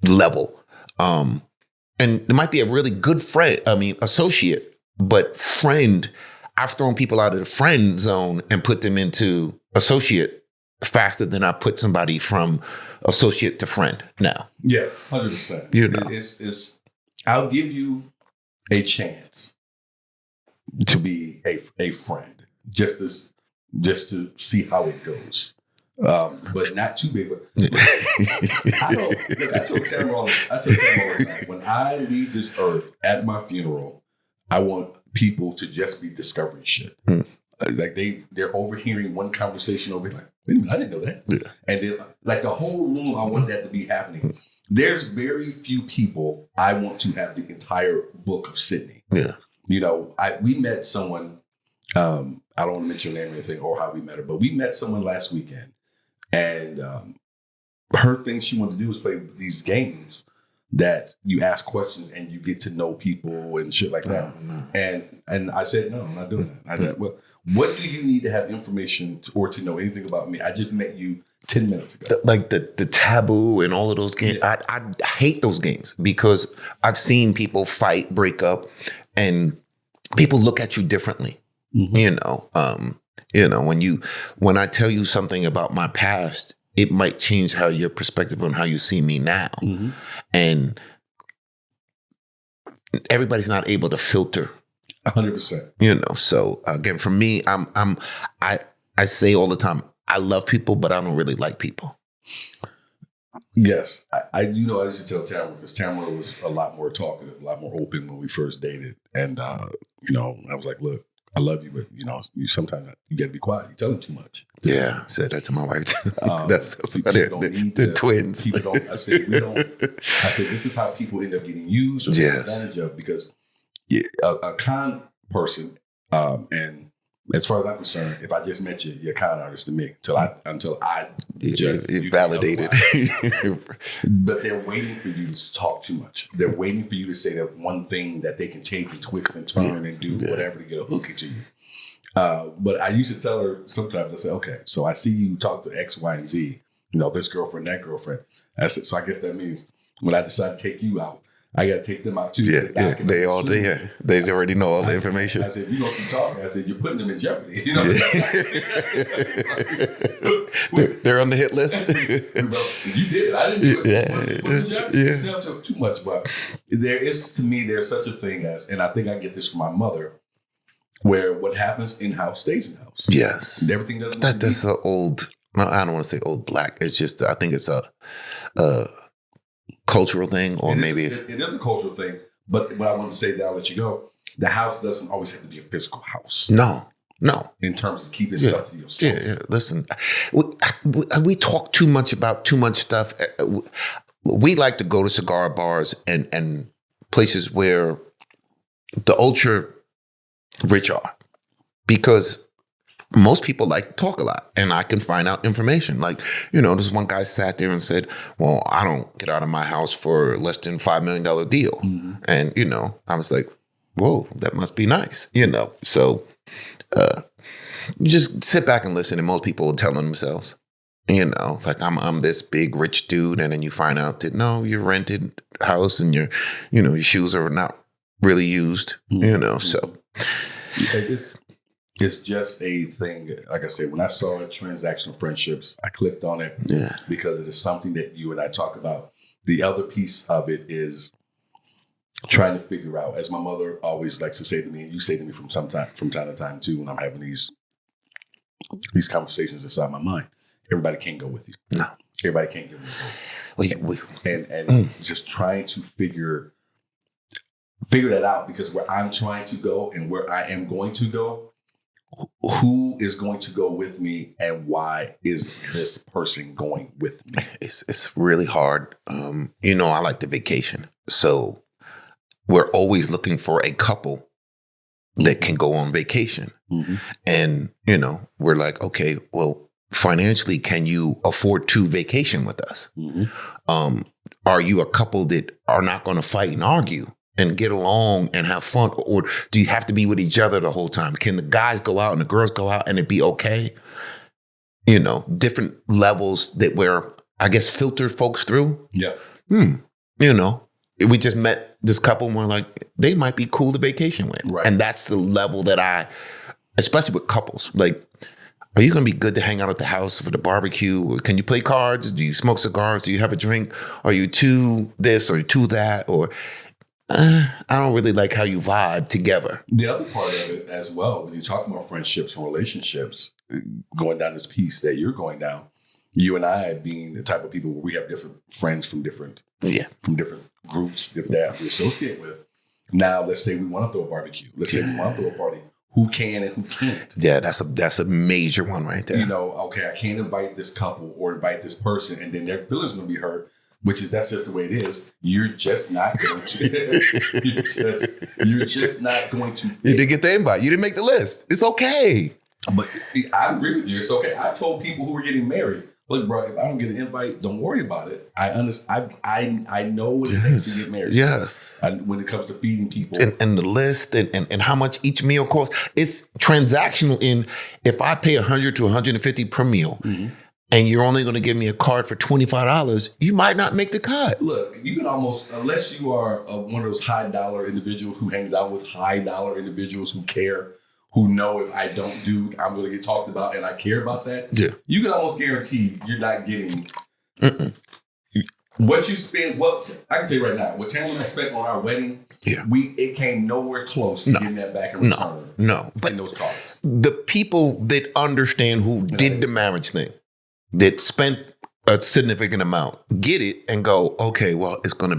level. And it might be a really good associate, but friend, I've thrown people out of the friend zone and put them into associate faster than I put somebody from associate to friend now. Yeah, 100%. It's I'll give you a chance to be a friend, just to see how it goes. But not too big. I told Tamara all the time, when I leave this earth at my funeral, I want people to just be discovering shit. Like they're overhearing one conversation over here, like, wait a minute, I didn't know that. Yeah. And then like the whole room, I want that to be happening. There's very few people I want to have the entire book of Sidney. Yeah. We met someone, I don't want to mention her name or anything or how we met her, but we met someone last weekend. And her thing she wanted to do was play these games that you ask questions and you get to know people and shit like that. And I said, no, I'm not doing that. I said, well, what do you need to have information or to know anything about me? I just met you 10 minutes ago. Like the taboo and all of those games. Yeah. I hate those games because I've seen people fight, break up, and people look at you differently. When I tell you something about my past, it might change how your perspective on how you see me now. And everybody's not able to filter 100%. So again, for me, I say all the time, I love people, but I don't really like people. Yes. I used to tell Tamara, because Tamara was a lot more talkative, a lot more open when we first dated. And, I was like, look, I love you, but you sometimes you got to be quiet. You tell them too much. Yeah, I said that to my wife too. That's the twins. People don't. I said this is how people end up getting used or taken advantage of, because a con person, and As far as I'm concerned, if I just met you, you're a con artist to me until I judge you validated. But they're waiting for you to talk too much. They're waiting for you to say that one thing that they can take and twist and turn and do whatever to get a hook into you. But I used to tell her sometimes, I said, okay, so I see you talk to X, Y, and Z, this girlfriend, that girlfriend. I said, so I guess that means when I decide to take you out, I got to take them out too. Yeah, they all there. They already know all the information. I said, you don't keep talking. I said, you're putting them in jeopardy. They're on the hit list. You did it. I didn't do it. Put them in jeopardy. You tell too much, but there's such a thing as, and I think I get this from my mother, where what happens in house stays in house. Yes, and everything doesn't. That's an old. I don't want to say old black. It's just I think it's a cultural thing, or maybe it is a cultural thing. But what I want to say, that I'll let you go. The house doesn't always have to be a physical house. No. In terms of keeping stuff to yourself. Yeah. Listen, we talk too much about too much stuff. We like to go to cigar bars and places where the ultra rich are, because most people like to talk a lot, and I can find out information. Like, this one guy sat there and said, well, I don't get out of my house for less than $5 million deal. Mm-hmm. And, I was like, whoa, that must be nice, So just sit back and listen, and most people will tell themselves, like I'm this big rich dude, and then you find out that no, you rented house and your shoes are not really used, so. It's just a thing. Like I said, when I saw transactional friendships, I clicked on it because it is something that you and I talk about. The other piece of it is trying to figure out, as my mother always likes to say to me, and you say to me from time to time too, when I'm having these conversations inside my mind, everybody can't go with you. No. Everybody can't give me and just trying to figure that out, because where I'm trying to go and where I am going to go, who is going to go with me, and why is this person going with me? It's really hard. I like to vacation. So we're always looking for a couple that can go on vacation. Mm-hmm. And, we're like, okay, well, financially, can you afford to vacation with us? Mm-hmm. Are you a couple that are not going to fight and argue and get along and have fun? Or do you have to be with each other the whole time? Can the guys go out and the girls go out and it be okay? Different levels that we're, I guess, filter folks through. Yeah. We just met this couple and we're like, they might be cool to vacation with. Right. And that's the level that especially with couples, like, are you going to be good to hang out at the house for the barbecue? Can you play cards? Do you smoke cigars? Do you have a drink? Are you too this or too that? Or I don't really like how you vibe together. The other part of it as well, when you talk about friendships and relationships, going down this piece that you're going down, you and I being the type of people where we have different friends from different groups that we associate with. Now, let's say we want to throw a barbecue. Let's say we want to throw a party. Who can and who can't? Yeah, that's a major one right there. Okay, I can't invite this couple or invite this person, and then their feelings are going to be hurt. That's just the way it is. You're just not going to. you're just not going to. You didn't get the invite. You didn't make the list. It's okay. But I agree with you. It's okay. I've told people who are getting married, look, bro, if I don't get an invite, don't worry about it. I understand. I know what it takes to get married. Yes. When it comes to feeding people. And the list and how much each meal costs. It's transactional in, if I pay $100 to $150 per meal, mm-hmm. and you're only going to give me a card for $25, you might not make the cut. Look, you can almost, unless you are one of those high dollar individuals who hangs out with high dollar individuals who care, who know if I don't do, I'm going to get talked about, and I care about that. Yeah. You can almost guarantee you're not getting what you spend. I can tell you right now, what Chandler and I spent on our wedding, it came nowhere close to getting that back in return. No. But those cards. The people that understand who did the marriage thing, that spent a significant amount, get it and go, okay, well, it's about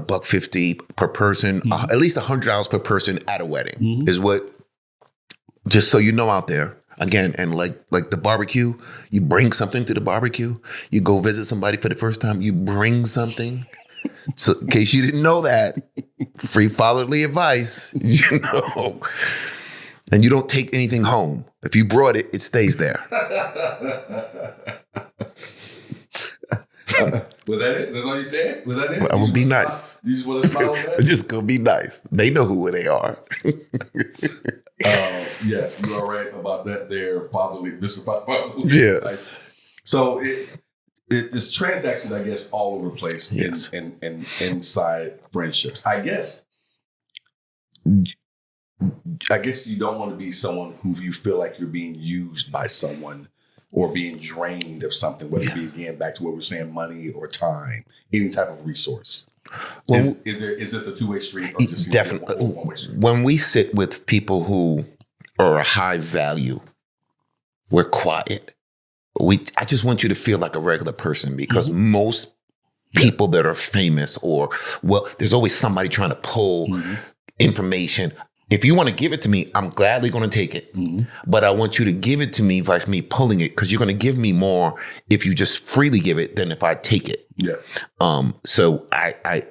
$150 per person, mm-hmm. At least $100 per person at a wedding, mm-hmm. is what. Just so you know out there, again, and like the barbecue, you bring something to the barbecue. You go visit somebody for the first time, you bring something. So in case you didn't know that, free fatherly advice, and you don't take anything home. If you brought it, it stays there. Was that it? That's all you said? Was that it? I would be nice. You just want to smile on that? Just gonna be nice. They know who they are. Yes, you are right about that there, fatherly, Mr. Fatherly. Yes. So it's transactions, I guess, all over the place in inside friendships. I guess you don't want to be someone who you feel like you're being used by someone or being drained of something, whether it be, again, back to what we're saying, money or time, any type of resource. Well, is this a two-way street or just definitely one-way street? When we sit with people who are a high value, we're quiet. I just want you to feel like a regular person, because most people that are famous there's always somebody trying to pull information. If you want to give it to me, I'm gladly going to take it. But I want you to give it to me versus me pulling it, because you're going to give me more if you just freely give it than if I take it. Yeah. So I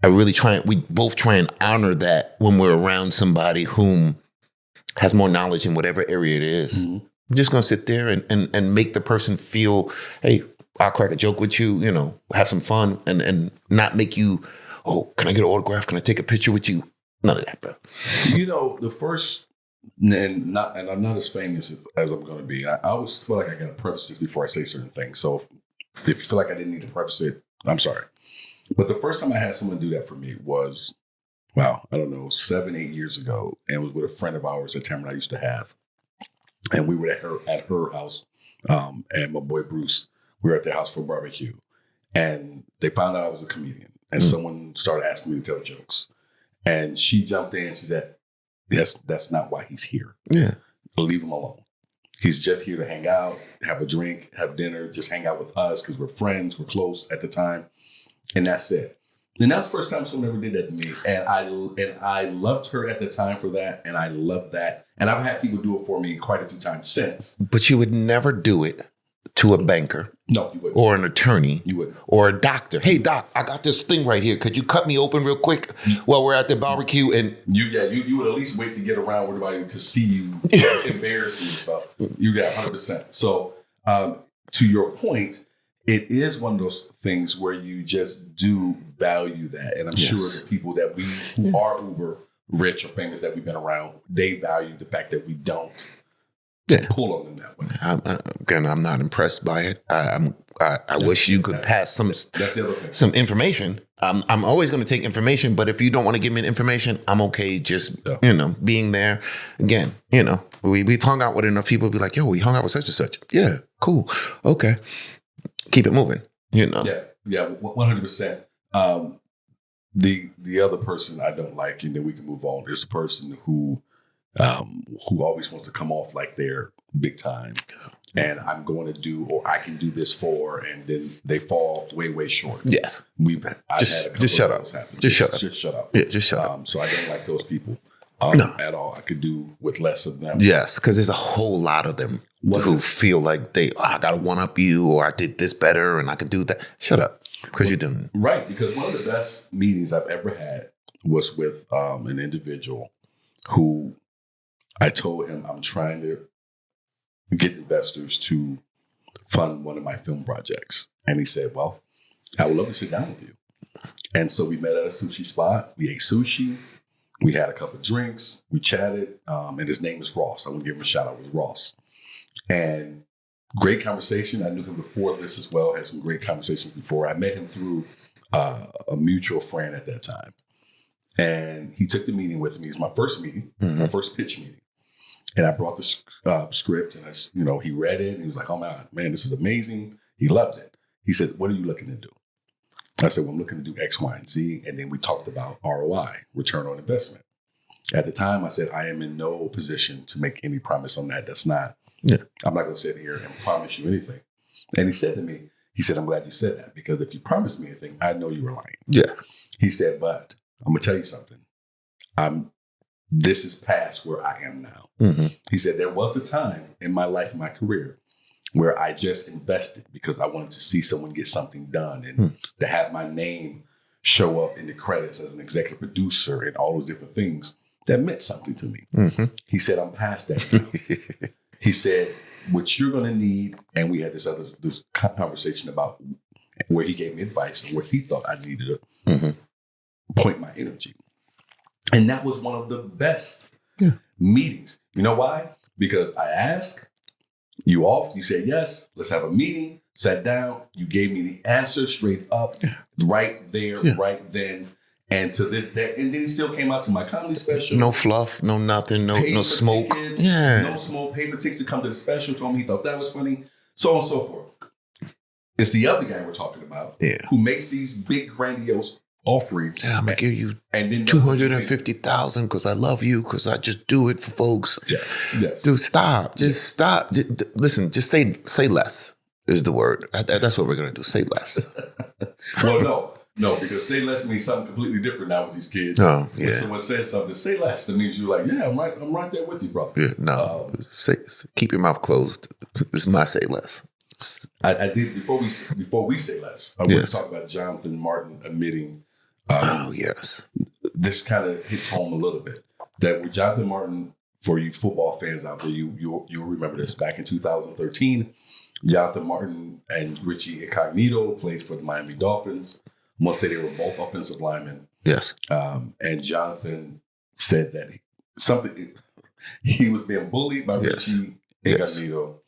really we both try and honor that when we're around somebody whom has more knowledge in whatever area it is. I'm just going to sit there and make the person feel, hey, I'll crack a joke with you, have some fun and not make you, oh, can I get an autograph? Can I take a picture with you? None of that, bro. The first, and I'm not as famous as I'm going to be. I always feel like I got to preface this before I say certain things. So if you feel like I didn't need to preface it, I'm sorry. But the first time I had someone do that for me was, 7-8 years ago, and it was with a friend of ours at Tempe I used to have. And we were at her house, and my boy Bruce, we were at their house for a barbecue. And they found out I was a comedian. And someone started asking me to tell jokes. And she jumped in. She said, "Yes, that's not why he's here. Yeah, leave him alone. He's just here to hang out, have a drink, have dinner, just hang out with us because we're friends, we're close at the time, and that's it." And that's the first time someone ever did that to me, and I loved her at the time for that, and I love that, and I've had people do it for me quite a few times since. But you would never do it to a banker. No, you wouldn't. Or an attorney. You wouldn't. Or a doctor. Hey, doc, I got this thing right here. Could you cut me open real quick while we're at the barbecue? And you would at least wait to get around where everybody could see you embarrassing yourself. You got 100%. So to your point, it is one of those things where you just do value that. And I'm sure the people that who are uber rich or famous that we've been around, they value the fact that we don't pull on them that way. I'm not impressed by it. I wish you could pass some information. I'm always going to take information, but if you don't want to give me information, I'm okay just being there. Again, we've hung out with enough people to be like, yo, we hung out with such and such. Yeah, cool. Okay. Keep it moving, Yeah, 100%. The other person I don't like, and then we can move on, is the person who always wants to come off like they're big time, and I'm going to do, or I can do this for, and then they fall way, way short. Yes, just shut up. Just shut up. Yeah, just shut up. So I don't like those people at all. I could do with less of them. Yes, because there's a whole lot of them who feel like I got to one up you, or I did this better, and I could do that. Shut up, because you didn't. Right, because one of the best meetings I've ever had was with an individual who I told him I'm trying to get investors to fund one of my film projects. And he said, well, I would love to sit down with you. And so we met at a sushi spot. We ate sushi. We had a couple of drinks. We chatted. And his name is Ross. I want to give him a shout out. It was Ross. And great conversation. I knew him before this as well. Had some great conversations before. I met him through a mutual friend at that time. And he took the meeting with me. It was my first meeting, my first pitch meeting. And I brought the script, and he read it, and he was like, "Oh man, this is amazing." He loved it. He said, "What are you looking to do?" I said, "Well, I'm looking to do X, Y, and Z." And then we talked about ROI, return on investment. At the time, I said, "I am in no position to make any promise on that. That's not. I'm not going to sit here and promise you anything." And he said to me, "I'm glad you said that, because if you promised me anything, I know you were lying." Yeah. He said, "But I'm going to tell you something. This is past where I am now." Mm-hmm. He said, "There was a time in my life, in my career, where I just invested because I wanted to see someone get something done and to have my name show up in the credits as an executive producer and all those different things. that meant something to me. He said, I'm past that now. He said, what you're going to need, and we had this conversation about where he gave me advice and where he thought I needed to point my energy. And that was one of the best meetings. You know why? Because I asked, you said yes, let's have a meeting, sat down, you gave me the answer straight up, right there, right then. And to this day, and then he still came out to my comedy special. No fluff, no nothing, no smoke. Tickets, no smoke, paid for tickets to come to the special, told me he thought that was funny, so on and so forth. It's the other guy we're talking about who makes these big, grandiose offerings. Yeah, I'm going to give you and then $250,000 because I love you, because I just do it for folks. Yes. Dude, stop. Just stop. Listen, just say less is the word. That's what we're going to do. Say less. Well, no, because say less means something completely different now with these kids. Oh, yeah. When someone says something, say less. That means you're like, yeah, I'm right there with you, brother. Yeah, no. Keep your mouth closed. It's my say less. I did before we say less. I want to talk about Jonathan Martin admitting. Yes. This kind of hits home a little bit. That with Jonathan Martin, for you football fans out there, you'll remember this. Back in 2013, Jonathan Martin and Richie Incognito played for the Miami Dolphins. Once they were both offensive linemen. Yes. And Jonathan said that he was being bullied by Richie Incognito.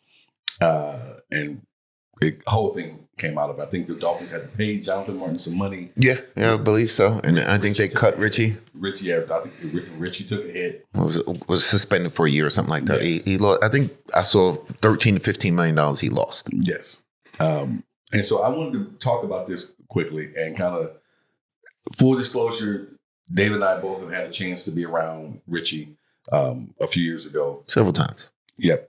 And the whole thing came out of it. I think the Dolphins had to pay Jonathan Martin some money. Yeah, I believe so. And I think they cut Richie. I think Richie took a hit. Was suspended for a year or something like that. Yes. He lost. I think I saw $13 to $15 million he lost. Yes. And so I wanted to talk about this quickly and kind of full disclosure. David and I both have had a chance to be around Richie a few years ago. Several times. Yep.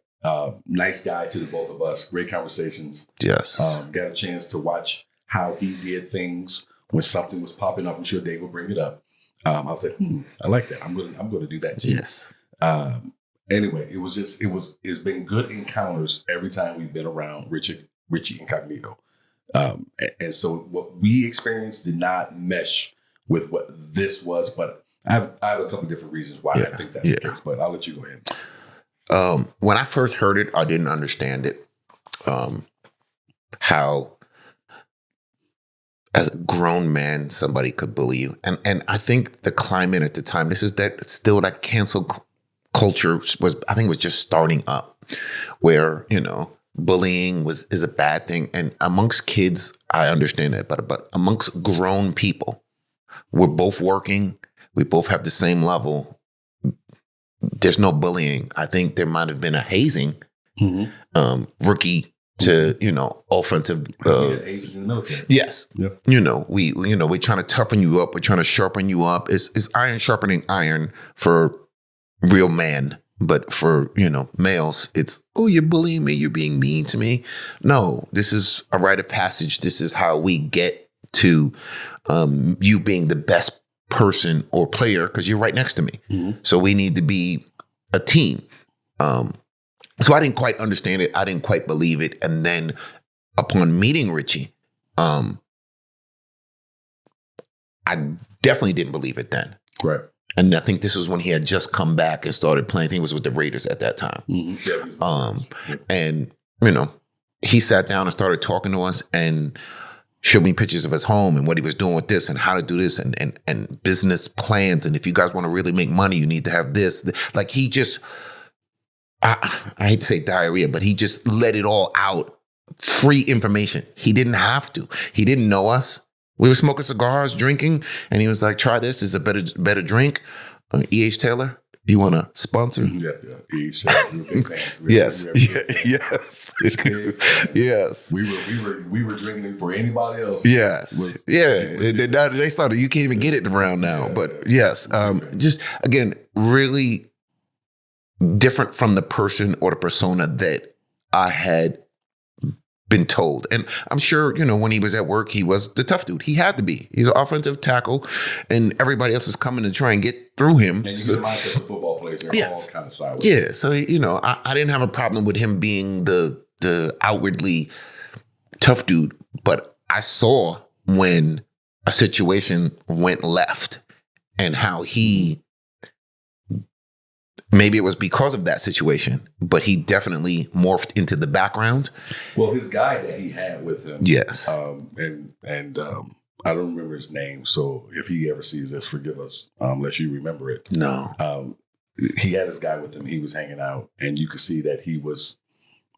Nice guy to the both of us. Great conversations. Yes. Got a chance to watch how he did things when something was popping up. I'm sure Dave will bring it up. I was like, I like that. I'm going to do that too. Yes. Anyway, it's been good encounters every time we've been around Richie Incognito. And so what we experienced did not mesh with what this was, but I have a couple different reasons why I think that's the case, but I'll let you go ahead. When I first heard it, I didn't understand it. How as a grown man, somebody could bully you. And I think the climate at the time, still that cancel culture was just starting up, where, bullying is a bad thing. And amongst kids, I understand that, but amongst grown people, we're both working, we both have the same level. There's no bullying. I think there might have been a hazing, rookie to, offensive. Hazing in the military. Yes. Yep. We're trying to toughen you up. We're trying to sharpen you up. It's iron sharpening iron for real man. But for, males, it's, oh, you're bullying me. You're being mean to me. No, this is a rite of passage. This is how we get to you being the best person or player, because you're right next to me. Mm-hmm. So we need to be a team. So I didn't quite understand it. I didn't quite believe it. And then upon meeting Richie, I definitely didn't believe it then. Right. And I think this was when he had just come back and started playing. I think it was with the Raiders at that time. Mm-hmm. And, he sat down and started talking to us and showed me pictures of his home and what he was doing with this and how to do this and business plans. And if you guys want to really make money, you need to have this. Like he just, I hate to say diarrhea, but he just let it all out. Free information. He didn't have to. He didn't know us. We were smoking cigars, drinking, and he was like, try this. It's a better drink. E.H. Taylor, you want to sponsor? Yeah. E.H. Taylor, we're big fans. Yes. We were drinking it for anybody else. Yes. They started, you can't even get it around now. But yes, just, again, really different from the person or the persona that I had been told. And I'm sure, when he was at work, he was the tough dude. He had to be. He's an offensive tackle, and everybody else is coming to try and get through him. And you get mindsets of football players, they're all kind of sideways. Yeah. So, I didn't have a problem with him being the outwardly tough dude, but I saw when a situation went left and how he Maybe it was because of that situation, but he definitely morphed into the background. Well, his guy that he had with him. Yes. And I don't remember his name. So if he ever sees this, forgive us, unless you remember it. No. He had his guy with him. He was hanging out, and you could see that he was,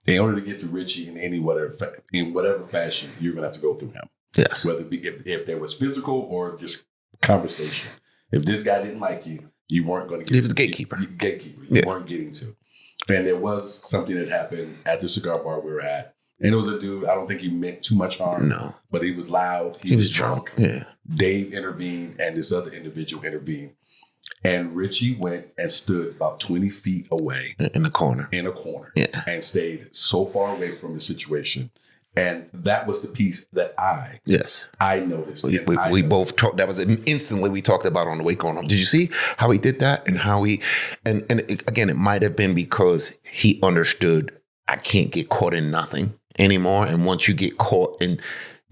in order to get to Richie in whatever fashion, you're going to have to go through him. Yes. Whether it be, if there was physical or just conversation. If this guy didn't like you, you weren't going to get. He was a gatekeeper. You weren't getting to. And there was something that happened at the cigar bar we were at. And it was a dude, I don't think he meant too much harm. No. But he was loud. He was drunk. Yeah. Dave intervened and this other individual intervened. And Richie went and stood about 20 feet away. In a corner. Yeah. And stayed so far away from the situation. And that was the piece that I noticed. We both talked. That was instantly we talked about on the way going up. Did you see how he did that and how he and again, it might have been because he understood I can't get caught in nothing anymore. And once you get caught and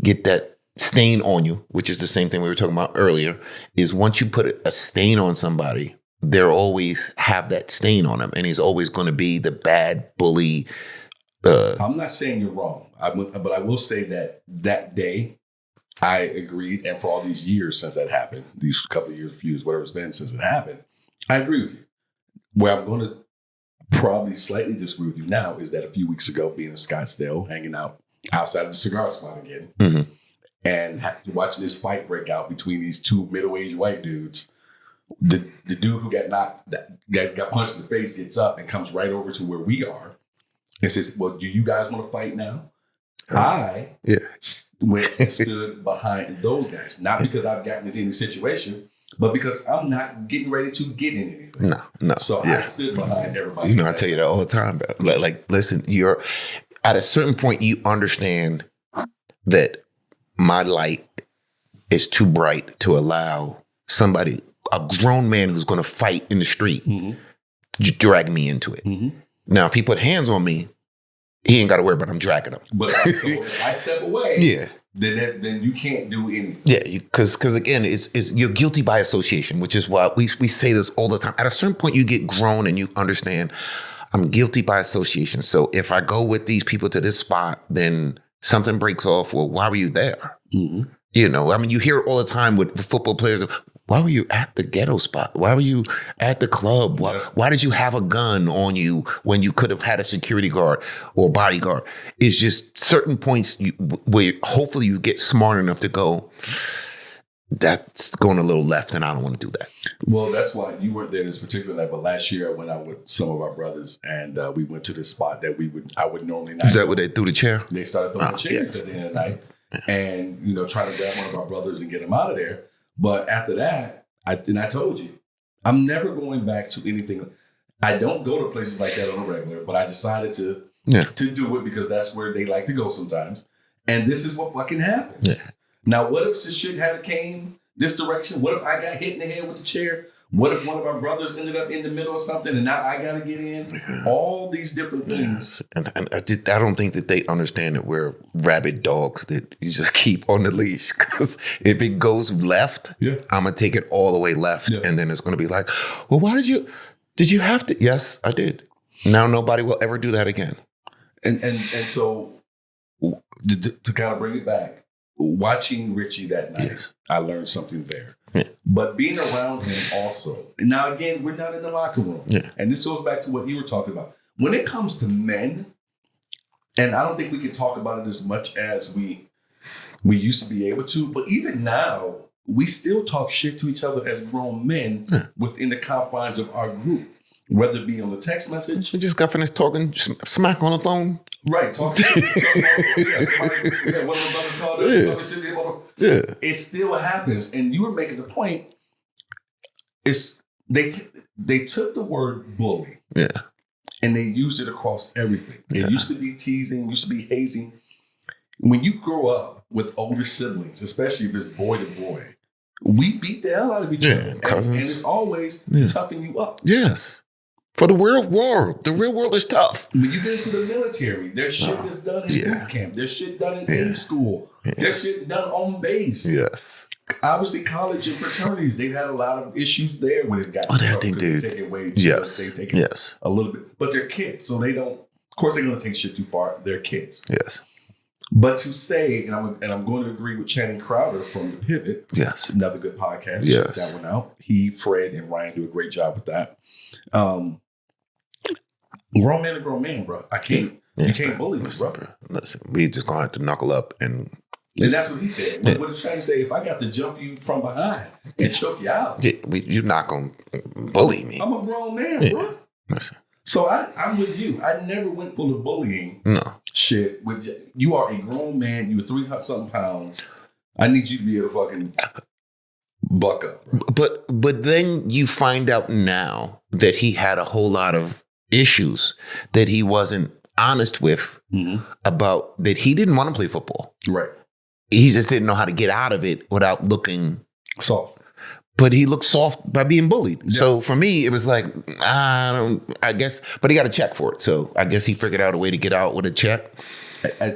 get that stain on you, which is the same thing we were talking about earlier, is once you put a stain on somebody, they'll always have that stain on them, and he's always going to be the bad bully. I'm not saying you're wrong, but I will say that day I agreed, and for all these years since that happened, these couple of years, few years, whatever it's been since it happened, I agree with you. Where I'm going to probably slightly disagree with you now is that a few weeks ago, being in Scottsdale, hanging out outside of the cigar spot again, and watching this fight break out between these two middle-aged white dudes. The dude who got punched in the face gets up and comes right over to where we are. And says, well, do you guys want to fight now? I went and stood behind those guys. Not because I've gotten into any situation, but because I'm not getting ready to get in anything. No. So I stood behind everybody. You know, I tell you that all the time. Like, listen, you're at a certain point, you understand that my light is too bright to allow somebody, a grown man who's going to fight in the street, drag me into it. Now, if he put hands on me, he ain't got to worry about him dragging him. But so if I step away, then you can't do anything. Yeah, because again, it's you're guilty by association, which is why we say this all the time. At a certain point, you get grown and you understand I'm guilty by association. So if I go with these people to this spot, then something breaks off. Well, why were you there? You know, I mean, you hear it all the time with football players. Why were you at the ghetto spot? Why were you at the club? Why did you have a gun on you when you could have had a security guard or bodyguard? It's just certain points where hopefully you get smart enough to go, that's going a little left and I don't want to do that. Well, that's why you weren't there this particular night. But last year I went out with some of our brothers and we went to this spot that I would normally not. Is that where they threw the chair? They started throwing the chairs at the end of the night and, you know, trying to grab one of our brothers and get him out of there. But after that, I told you, I'm never going back to anything. I don't go to places like that on a regular, but I decided to do it because that's where they like to go sometimes. And this is what fucking happens. Now, what if this shit had came this direction? What if I got hit in the head with the chair? What if one of our brothers ended up in the middle of something and now I got to get in? All these different things. And I don't think that they understand that we're rabid dogs that you just keep on the leash. Because if it goes left, I'm going to take it all the way left. And then it's going to be like, well, why did you have to? Yes, I did. Now nobody will ever do that again. And so to kind of bring it back, watching Richie that night, I learned something there. But being around him also. Now, again, we're not in the locker room. And this goes back to what you were talking about. When it comes to men, and I don't think we can talk about it as much as we used to be able to, but even now, we still talk shit to each other as grown men within the confines of our group. Whether it be on the text message. We just got finished talking smack on the phone. Right. Talking shit. One of my brothers called it. It still happens. And you were making the point. They took the word bully. And they used it across everything. It used to be teasing, used to be hazing. When you grow up with older siblings, especially if it's boy to boy, we beat the hell out of each other. Cousins. And it's always toughen you up. Yes. For the real world. The real world is tough. When you get into the military, there's shit that's done in boot camp. There's shit done in school. There's shit done on base. Yes. obviously college and fraternities, they've had a lot of issues there when it got taken away. Yes. They take it a little bit, but they're kids, so they don't. Of course, they're going to take shit too far. They're kids. Yes. But to say, and I'm going to agree with Channing Crowder from The Pivot. Yes. Another good podcast. Yes. Check that one out. He, Fred, and Ryan do a great job with that. Grown man to grown man, bro. You can't bully me, bro. Listen, we just going to have to knuckle up and that's what he said. Yeah. What he's trying to say, if I got to jump you from behind and choke you out. You're not going to bully me. I'm a grown man, bro. Listen. So I'm with you. I never went for the bullying shit. You are a grown man. You were 300-something pounds. I need you to be able to fucking buck up. Bro. But then you find out now that he had a whole lot of issues that he wasn't honest with about, that he didn't want to play football. Right. He just didn't know how to get out of it without looking soft. But he looked soft by being bullied. Yeah. So for me, it was like, I guess, but he got a check for it. So I guess he figured out a way to get out with a check.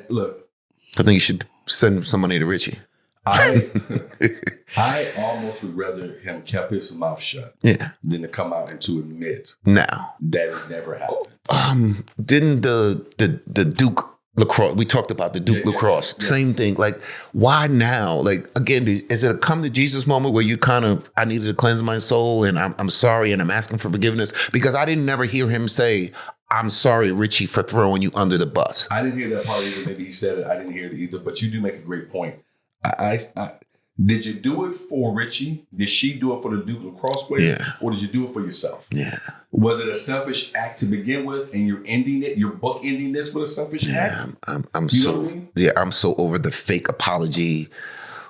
Look. I think you should send some money to Richie. I almost would rather him kept his mouth shut than to come out and to admit that it never happened. Didn't the Duke lacrosse, we talked about the Duke lacrosse, same thing. Like, why now? Like, again, is it a come to Jesus moment where you kind of, I needed to cleanse my soul and I'm sorry and I'm asking for forgiveness? Because I didn't never hear him say, I'm sorry, Richie, for throwing you under the bus. I didn't hear that part either. Maybe he said it. I didn't hear it either. But you do make a great point. Did you do it for Richie? Did she do it for the Duke lacrosse player? Yeah. Or did you do it for yourself? Yeah. Was it a selfish act to begin with, and you're ending it? You're bookending this with a selfish act? I'm so, know what I mean? I'm so over the fake apology.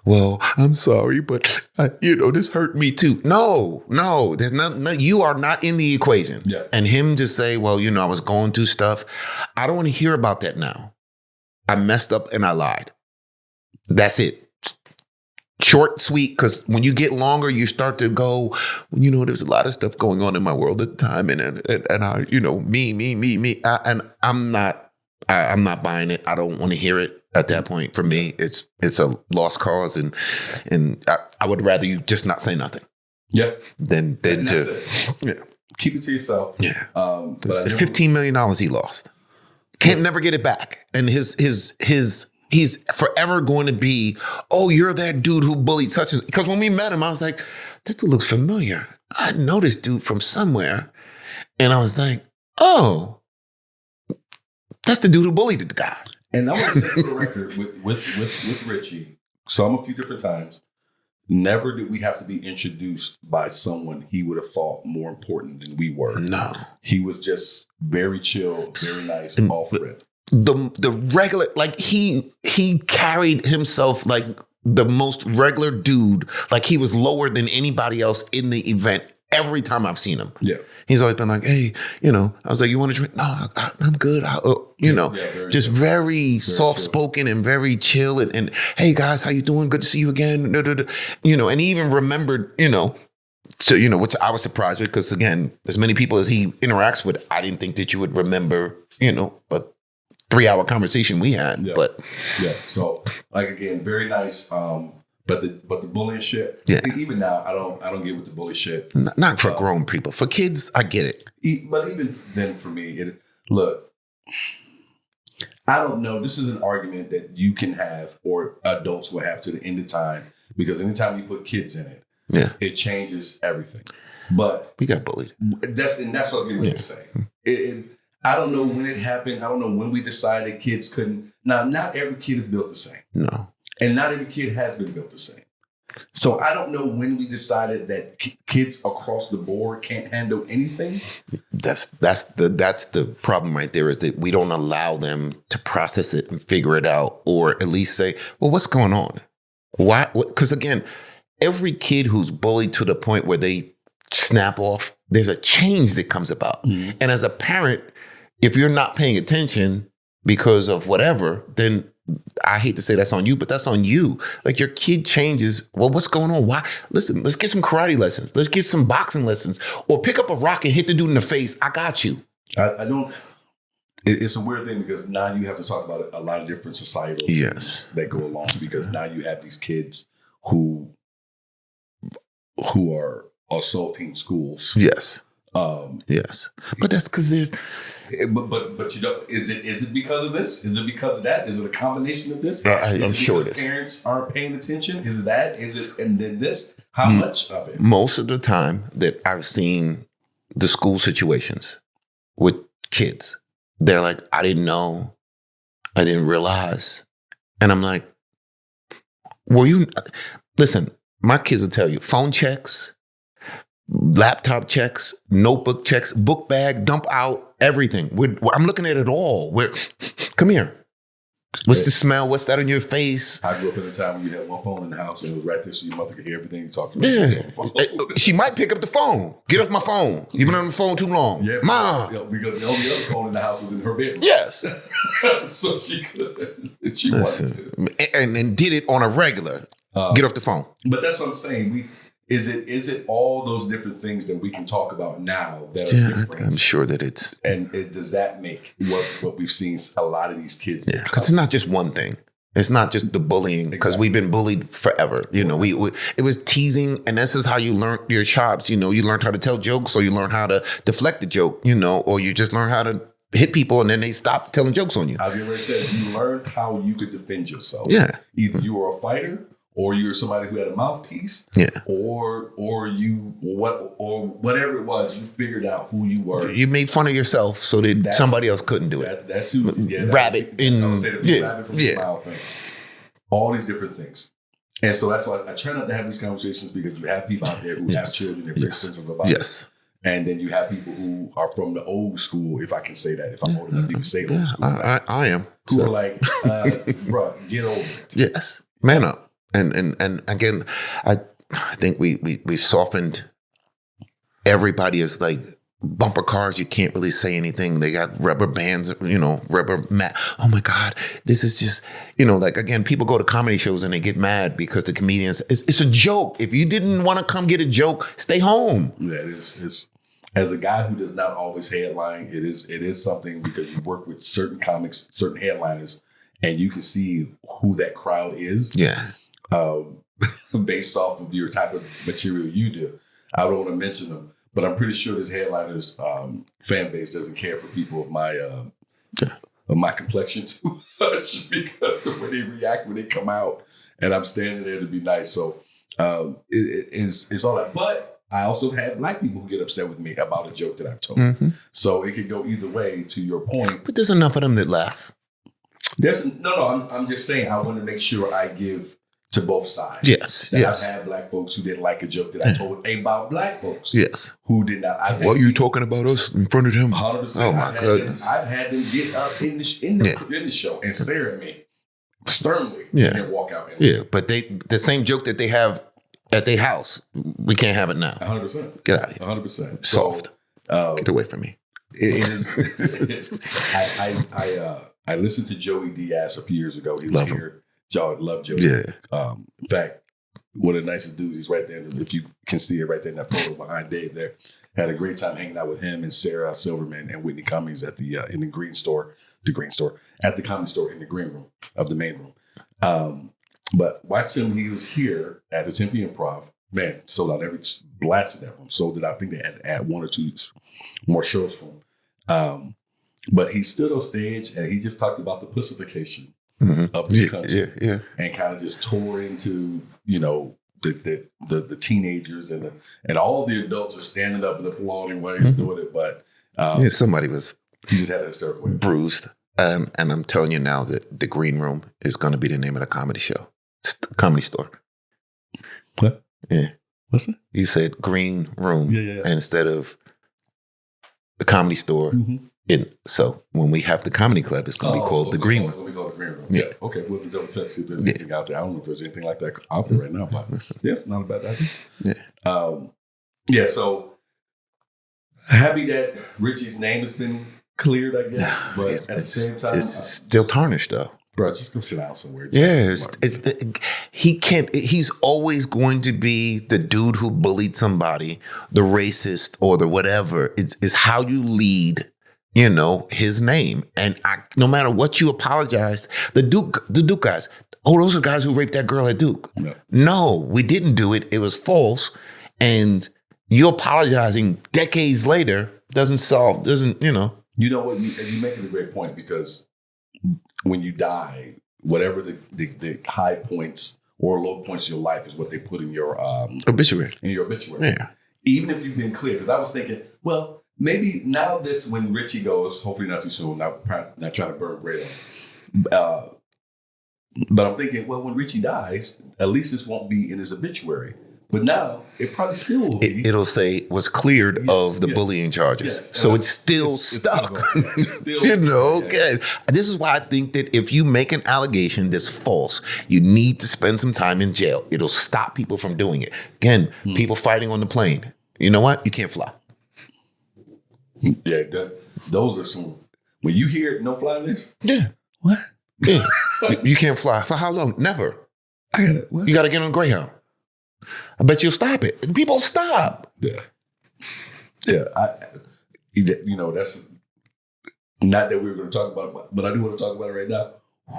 Well, I'm sorry, but this hurt me too. No, there's no, you are not in the equation. Yeah. And him just say, well, I was going through stuff. I don't want to hear about that now. I messed up and I lied. That's it. Short, sweet, because when you get longer, you start to go, there's a lot of stuff going on in my world at the time, and I, me, and I'm not buying it. I don't want to hear it at that point. For me, it's a lost cause, and I would rather you just not say nothing. Yeah. Than to keep it to yourself. Yeah. But the $15 million he lost, can't never get it back, and he's forever going to be, oh, you're that dude who bullied such and, because when we met him, I was like, this dude looks familiar. I know this dude from somewhere. And I was like, oh, that's the dude who bullied the guy. And I want to say for the record with Richie, so I'm a few different times, never did we have to be introduced by someone he would have thought more important than we were. No. He was just very chill, very nice, off rip. The regular, like he carried himself like the most regular dude, like he was lower than anybody else in the event every time I've seen him. Yeah. He's always been like, hey, I was like, you want to drink? No, I'm good. Just very soft-spoken and very chill. And hey, guys, how you doing? Good to see you again. And he even remembered, so, which I was surprised with because, again, as many people as he interacts with, I didn't think that you would remember, a 3-hour conversation we had. Yeah. But so like, again, very nice. But the bullying shit. Yeah. Even now, I don't get with the bully shit. Not for grown people. For kids, I get it. But even then, for me, look, I don't know. This is an argument that you can have, or adults will have to the end of time, because anytime you put kids in it, it changes everything. But we got bullied. That's what I was going to say. I don't know when it happened. I don't know when we decided kids couldn't. Now, not every kid is built the same. No. And not every kid has been built the same. So I don't know when we decided that kids across the board can't handle anything. That's the problem right there, is that we don't allow them to process it and figure it out, or at least say, well, what's going on? Why? Because again, every kid who's bullied to the point where they snap off, there's a change that comes about. Mm-hmm. And as a parent, if you're not paying attention because of whatever, then I hate to say that's on you, but that's on you. Like, your kid changes. Well, what's going on? Why? Listen, let's get some karate lessons. Let's get some boxing lessons, or pick up a rock and hit the dude in the face. I got you. I don't. It's a weird thing, because now you have to talk about a lot of different societal things that go along, because now you have these kids who who are assaulting schools. Yes. Yes. But that's because they're. But you know, is it because of this? Is it because of that? Is it a combination of this? I'm sure it is. Parents aren't paying attention. Is it that? Is it and then this? How much of it? Most of the time that I've seen the school situations with kids, they're like, I didn't know, I didn't realize, and I'm like, were you? Listen, my kids will tell you, phone checks, laptop checks, notebook checks, book bag, dump out, everything. I'm looking at it all. Come here. What's the smell? What's that on your face? I grew up in a time when you had one phone in the house and it was right there so your mother could hear everything you talked about. Yeah. She might pick up the phone. Get off my phone. You've been on the phone too long. Yeah, Mom. Because the only other phone in the house was in her bedroom. Yes. So she could. She wanted to. And did it on a regular. Get off the phone. But that's what I'm saying. Is it all those different things that we can talk about now that are different? I'm sure that it's... And does that make what we've seen a lot of these kids? Yeah, because it's not just one thing. It's not just the bullying, because we've been bullied forever. You know, we it was teasing, and this is how you learned your chops. You know, you learned how to tell jokes, or you learn how to deflect the joke, you know, or you just learn how to hit people, and then they stop telling jokes on you. I've already said you learned how you could defend yourself. Yeah. Either you were a fighter, or you're somebody who had a mouthpiece, or whatever it was, you figured out who you were. You made fun of yourself so that somebody else couldn't do it. That too. Yeah, rabbit in rabbit from the smile thing. All these different things. And so that's why I try not to have these conversations, because you have people out there who have children, they're very sensitive about it. And then you have people who are from the old school, if I can say that, if I'm old enough to even say old school. I am. Who are like, bro, get over it. Yes. Man up. And again, I think we softened. Everybody is like bumper cars. You can't really say anything. They got rubber bands, you know, rubber mat. Oh my God, this is just, you know, like, again, people go to comedy shows and they get mad because the comedians. It's a joke. If you didn't want to come get a joke, stay home. Yeah, it's as a guy who does not always headline, it is something, because you work with certain comics, certain headliners, and you can see who that crowd is. Yeah. Based off of your type of material you do. I don't want to mention them, but I'm pretty sure this headliner's fan base doesn't care for people of my complexion too much, because the way they react when they come out, and I'm standing there to be nice. So it's all that. But I also have black people who get upset with me about a joke that I've told. Mm-hmm. So it could go either way, to your point. But there's enough of them that laugh. I'm just saying, I want to make sure I give to both sides. Yes. I've had black folks who didn't like a joke that I told about black folks. Yes. Who did not. What are you talking about us in front of them? 100%. Oh my goodness. I've had them get up in the show and stare at me sternly and then walk out. But the same joke that they have at their house, we can't have it now. 100%. Get out of here. 100%. Soft. Get away from me. I listened to Joey Diaz a few years ago. He was here. Love Joey. Yeah. In fact, one of the nicest dudes. He's right there. If you can see it right there in that photo behind Dave there. Had a great time hanging out with him and Sarah Silverman and Whitney Cummings at the in the Comedy Store in the green room of the main room. But watched him. He was here at the Tempe Improv. Man, sold out blasted that room. Sold it out. I think they had to add one or two more shows for him. But he stood on stage and he just talked about the pussification of this country, and kind of just tore into, you know, the teenagers and all the adults are standing up and applauding while he's doing it. But somebody was he just had a hysterical way. Bruised, and I'm telling you now that the Green Room is going to be the name of the comedy show. It's the Comedy Store. What? Yeah. What's that? You said Green Room, and instead of the Comedy Store. Mm-hmm. So when we have the comedy club, it's going to be called the Green Room. It's going to be called the Green Room. Yeah. Okay. We'll double check, see if there's anything out there. I don't know if there's anything like that out there right now, but it's not a bad idea. Yeah. So happy that Richie's name has been cleared, I guess. But at the same time, it's still tarnished though. Bro, just go sit down somewhere. Yeah, he's always going to be the dude who bullied somebody, the racist or the whatever. It's how you lead, you know, his name. And no matter what you apologize, the Duke guys, those are guys who raped that girl at Duke. Yeah. No, we didn't do it. It was false. and you apologizing decades later doesn't. You know what? You're making a great point, because when you die, whatever the high points or low points of your life is what they put in your obituary. Yeah. Even if you've been clear, because I was thinking, well, maybe now when Richie goes, hopefully not too soon. Not trying to burn bread on him. But I'm thinking, well, when Richie dies, at least this won't be in his obituary. But now it probably still will be. It'll say was cleared of the bullying charges. Yes. So it's still stuck. It's still, okay. This is why I think that if you make an allegation that's false, you need to spend some time in jail. It'll stop people from doing it. Again, people fighting on the plane. You know what? You can't fly. Yeah, those are some. When you hear no fly list, yeah. What? Yeah. You can't fly. For how long? Never. You got to get on Greyhound. I bet you'll stop it. People stop. Yeah. That's not that we were going to talk about it, but I do want to talk about it right now.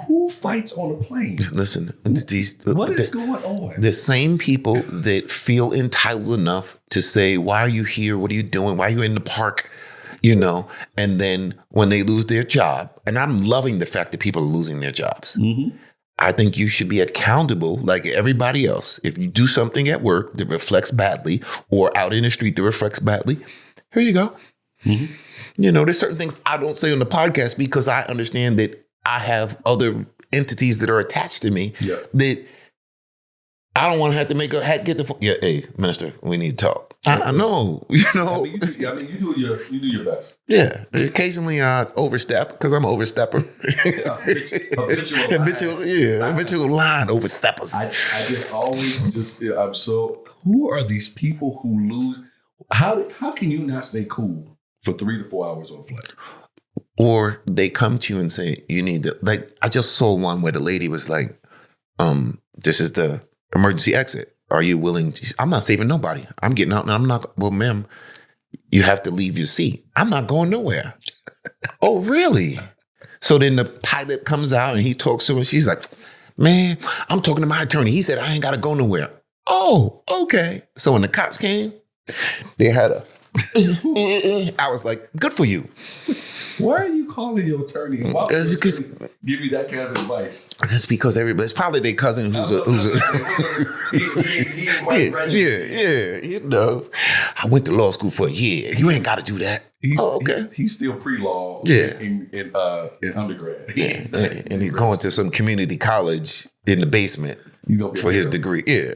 Who fights on a plane? Listen, what is going on? The same people that feel entitled enough to say, "Why are you here? What are you doing? Why are you in the park?" And then when they lose their job, and I'm loving the fact that people are losing their jobs. Mm-hmm. I think you should be accountable like everybody else. If you do something at work that reflects badly or out in the street that reflects badly, here you go. Mm-hmm. There's certain things I don't say on the podcast because I understand that I have other entities that are attached to me that I don't want to have to get the phone. Yeah, hey, minister, we need to talk. I know, I mean, you do your best. Yeah, occasionally I overstep because I'm an overstepper. Habitual line oversteppers. I just always I'm so. Who are these people who lose? How can you not stay cool for 3 to 4 hours on a flight? Or they come to you and say, you need to, like, I just saw one where the lady was like, this is the emergency exit. Are you willing to? I'm not saving nobody. I'm getting out and I'm not, well, ma'am, you have to leave your seat. I'm not going nowhere. Oh, really? So then the pilot comes out and he talks to her and she's like, man, I'm talking to my attorney. He said, I ain't got to go nowhere. Oh, okay. So when the cops came, they had I was like, good for you. Why are you calling your attorney? Why would your attorney give you that kind of advice? It's because it's probably their cousin who's I went to law school for a year. You ain't got to do that. He's still pre-law in undergrad. Yeah. And he's going to some community college in the basement for his degree. Yeah.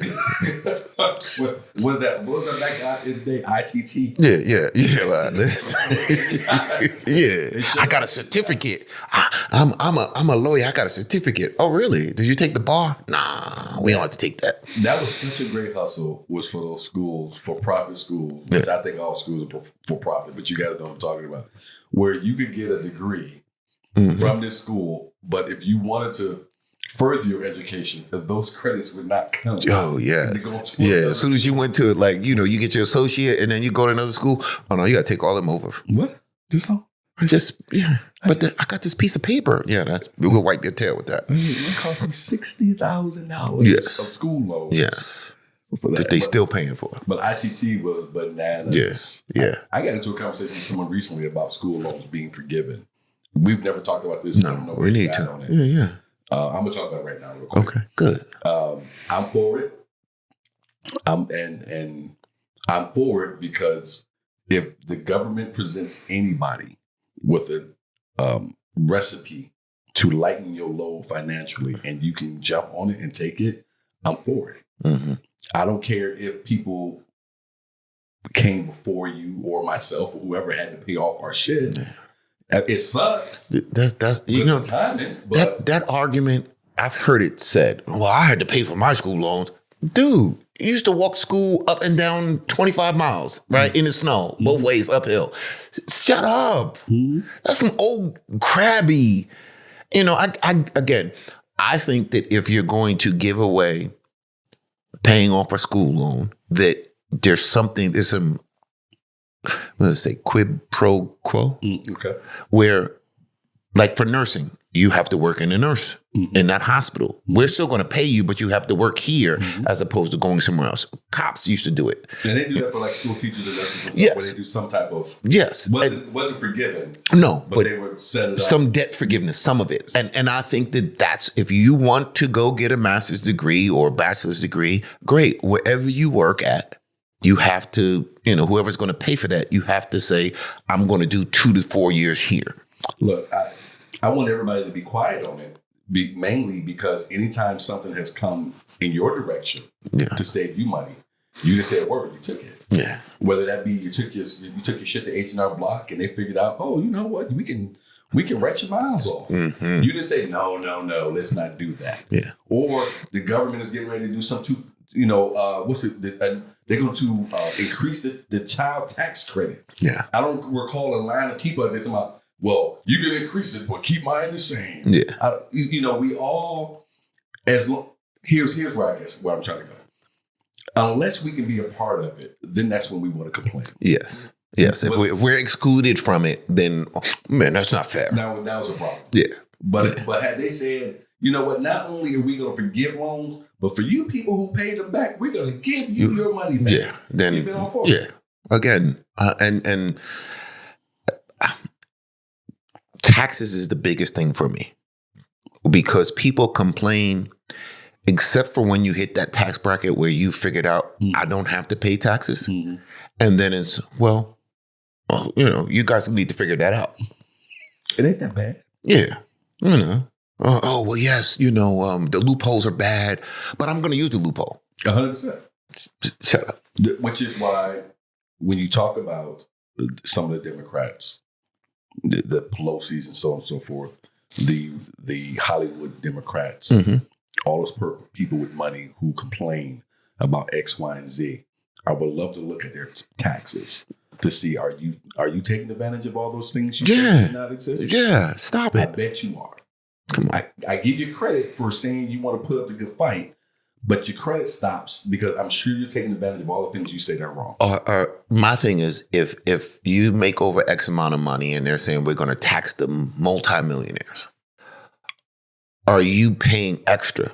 What was that back in the day? ITT? Yeah. I got a certificate. I'm a lawyer. I got a certificate. Oh, really? Did you take the bar? Nah, we don't have to take that. That was such a great hustle, was for those schools, for profit schools, which I think all schools are for profit, but you guys know what I'm talking about, where you could get a degree from this school, but if you wanted to further your education, those credits would not count. Oh, yes. Yeah, as soon as you went to it, like, you get your associate and then you go to another school. Oh, no, you got to take all them over. What? This all? But I got this piece of paper. Yeah, we'll wipe your tail with that. It cost me $60,000 of school loans. Yes. That they still paying for. But ITT was bananas. Yes. Yeah. I got into a conversation with someone recently about school loans being forgiven. We've never talked about this. No, we need to. Yeah. I'm gonna talk about it right now real quick. Okay, good. I'm for it. I'm for it because if the government presents anybody with a recipe to lighten your load financially and you can jump on it and take it, I'm for it. Mm-hmm. I don't care if people came before you or myself or whoever had to pay off our shit. It sucks. That's timing, but that argument, I've heard it said, well, I had to pay for my school loans. Dude, you used to walk school up and down 25 miles, right? In the snow, both ways uphill. Shut up. That's some old crabby. I think that if you're going to give away paying off a school loan, that there's some quid pro quo. Okay. Where, like for nursing, you have to work in a nurse in that hospital. We're still going to pay you, but you have to work here as opposed to going somewhere else. Cops used to do it. And they do that for like school teachers and nurses and stuff, Yes. where they do some type of wasn't forgiven. No, but they would set it up. Some debt forgiveness, some of it. And I think that's if you want to go get a master's degree or a bachelor's degree, great. Wherever you work at, you have to, whoever's going to pay for that, you have to say, I'm going to do 2 to 4 years here. Look, I want everybody to be quiet on it, mainly because anytime something has come in your direction to save you money, you just said a word, you took it. Yeah. Whether that be you took your shit to H&R Block and they figured out, oh, you know what, we can write your miles off. Mm-hmm. You didn't say no, let's not do that. Yeah. Or the government is getting ready to do something. They're going to increase the child tax credit. Yeah. I don't recall a line of people that's about, well, you can increase it, but keep mine the same. Yeah. We all, here's where I'm trying to go. Unless we can be a part of it, then that's when we want to complain. Yes. Yes. If we're excluded from it, then, man, that's not fair. That was a problem. Yeah. But had they said, you know what, not only are we going to forgive loans, but for you people who paid them back, we're going to give you your money back. Yeah. Then, you've been all for it. Again, and taxes is the biggest thing for me because people complain, except for when you hit that tax bracket where you figured out I don't have to pay taxes. Mm-hmm. And then it's, you guys need to figure that out. It ain't that bad. Yeah. Yes, the loopholes are bad, but I'm going to use the loophole. 100%. Shut up. Which is why when you talk about some of the Democrats, the Pelosi's and so on and so forth, the Hollywood Democrats, all those people with money who complain about X, Y, and Z, I would love to look at their taxes to see are you taking advantage of all those things you said did not exist? Yeah, stop it. I bet you are. Come on. I give you credit for saying you want to put up a good fight, but your credit stops because I'm sure you're taking advantage of all the things you say that are wrong. My thing is, if you make over X amount of money and they're saying we're going to tax the multimillionaires, are you paying extra?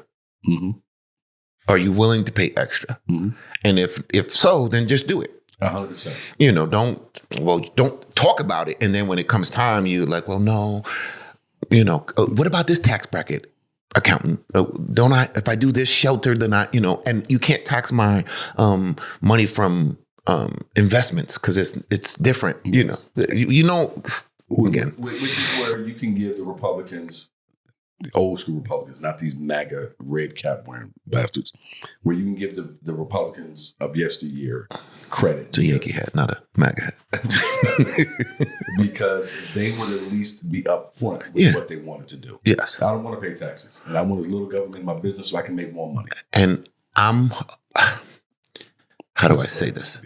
Mm-hmm. Are you willing to pay extra? Mm-hmm. And if so, then just do it. 100%. Don't talk about it. And then when it comes time, you're like, well, no. What about this tax bracket, accountant? If I do this shelter, then and you can't tax my money from investments because it's different, yes. Again. Which is where you can give the Republicans, the old school Republicans, not these MAGA red cap wearing bastards, where you can give the Republicans of yesteryear credit. It's a Yankee hat, not a MAGA hat. Because they would at least be upfront with what they wanted to do. Yes. I don't want to pay taxes. And I want as little government in my business so I can make more money. And how do I say this?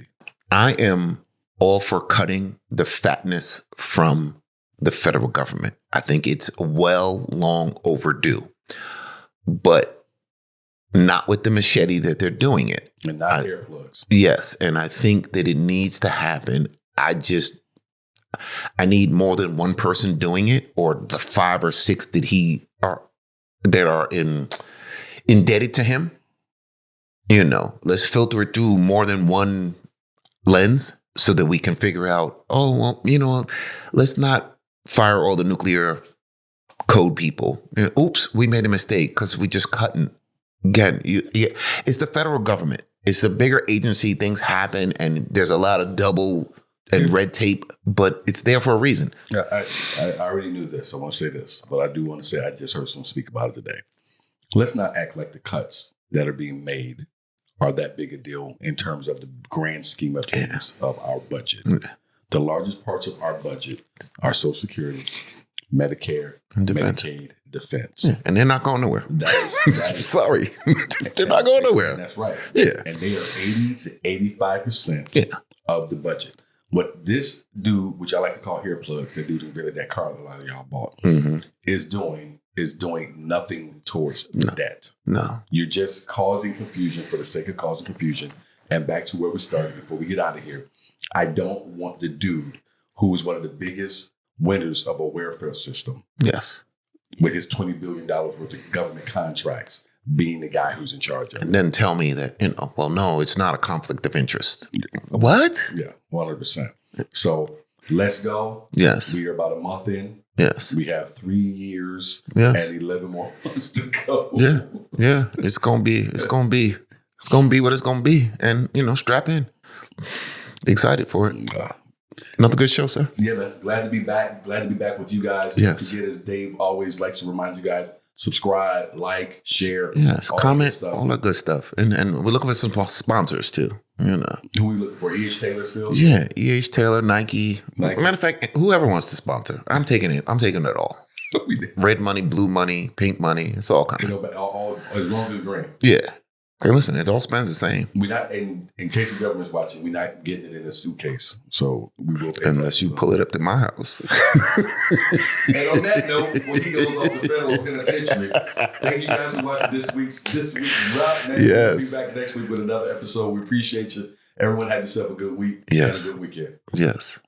I am all for cutting the fatness from the federal government. I think it's long overdue. But not with the machete that they're doing it. And not hair plugs. Yes. And I think that it needs to happen. I need more than one person doing it, or the 5 or 6 that are indebted to him. Let's filter it through more than one lens so that we can figure out, let's not fire all the nuclear code people. Oops, we made a mistake because we just couldn't. Again, it's the federal government. It's a bigger agency. Things happen, and there's a lot of double and red tape, but it's there for a reason. I already knew this. I want to say this, but I do want to say I just heard someone speak about it today. Let's not act like the cuts that are being made are that big a deal in terms of the grand scheme of things of our budget. The largest parts of our budget are Social Security, Medicare, Medicaid, defense. Yeah, and they're not going nowhere. That is sorry. They're not going nowhere. And that's right. Yeah. And they are 80 to 85% of the budget. What this dude, which I like to call hair plugs, the dude who invented that car that a lot of y'all bought, is doing nothing towards debt. No. You're just causing confusion for the sake of causing confusion. And back to where we started before we get out of here. I don't want the dude who was one of the biggest winners of a welfare system. Yes. with his $20 billion worth of government contracts, being the guy who's in charge of it. And then tell me that, well, no, it's not a conflict of interest. What? Yeah, 100%. So let's go. Yes. We are about a month in. Yes. We have 3 years Yes. and 11 more months to go. Yeah. Yeah. It's gonna be what it's gonna be. And strap in. Excited for it. Another good show, sir. Yeah, man. Glad to be back. Glad to be back with you guys. Yes. Don't forget, as Dave always likes to remind you guys, subscribe, like, share. Yes. Comment. All that good stuff. And we're looking for some sponsors too. Who we looking for? E.H. Taylor still? Yeah. E.H. Taylor, Nike. Matter of fact, whoever wants to sponsor, I'm taking it. I'm taking it all. Red money, blue money, pink money. It's all kind of. All, as long as it's green. Yeah. Hey, listen, it all spends the same. We're not, in case the government's watching, we're not getting it in a suitcase. So we will pay unless you pull it up to my house. And on that note, before he goes off to federal penitentiary, thank you guys for watching this week's drop. Yes. We'll be back next week with another episode. We appreciate you. Everyone have yourself a good week. Yes. And a good weekend. Yes.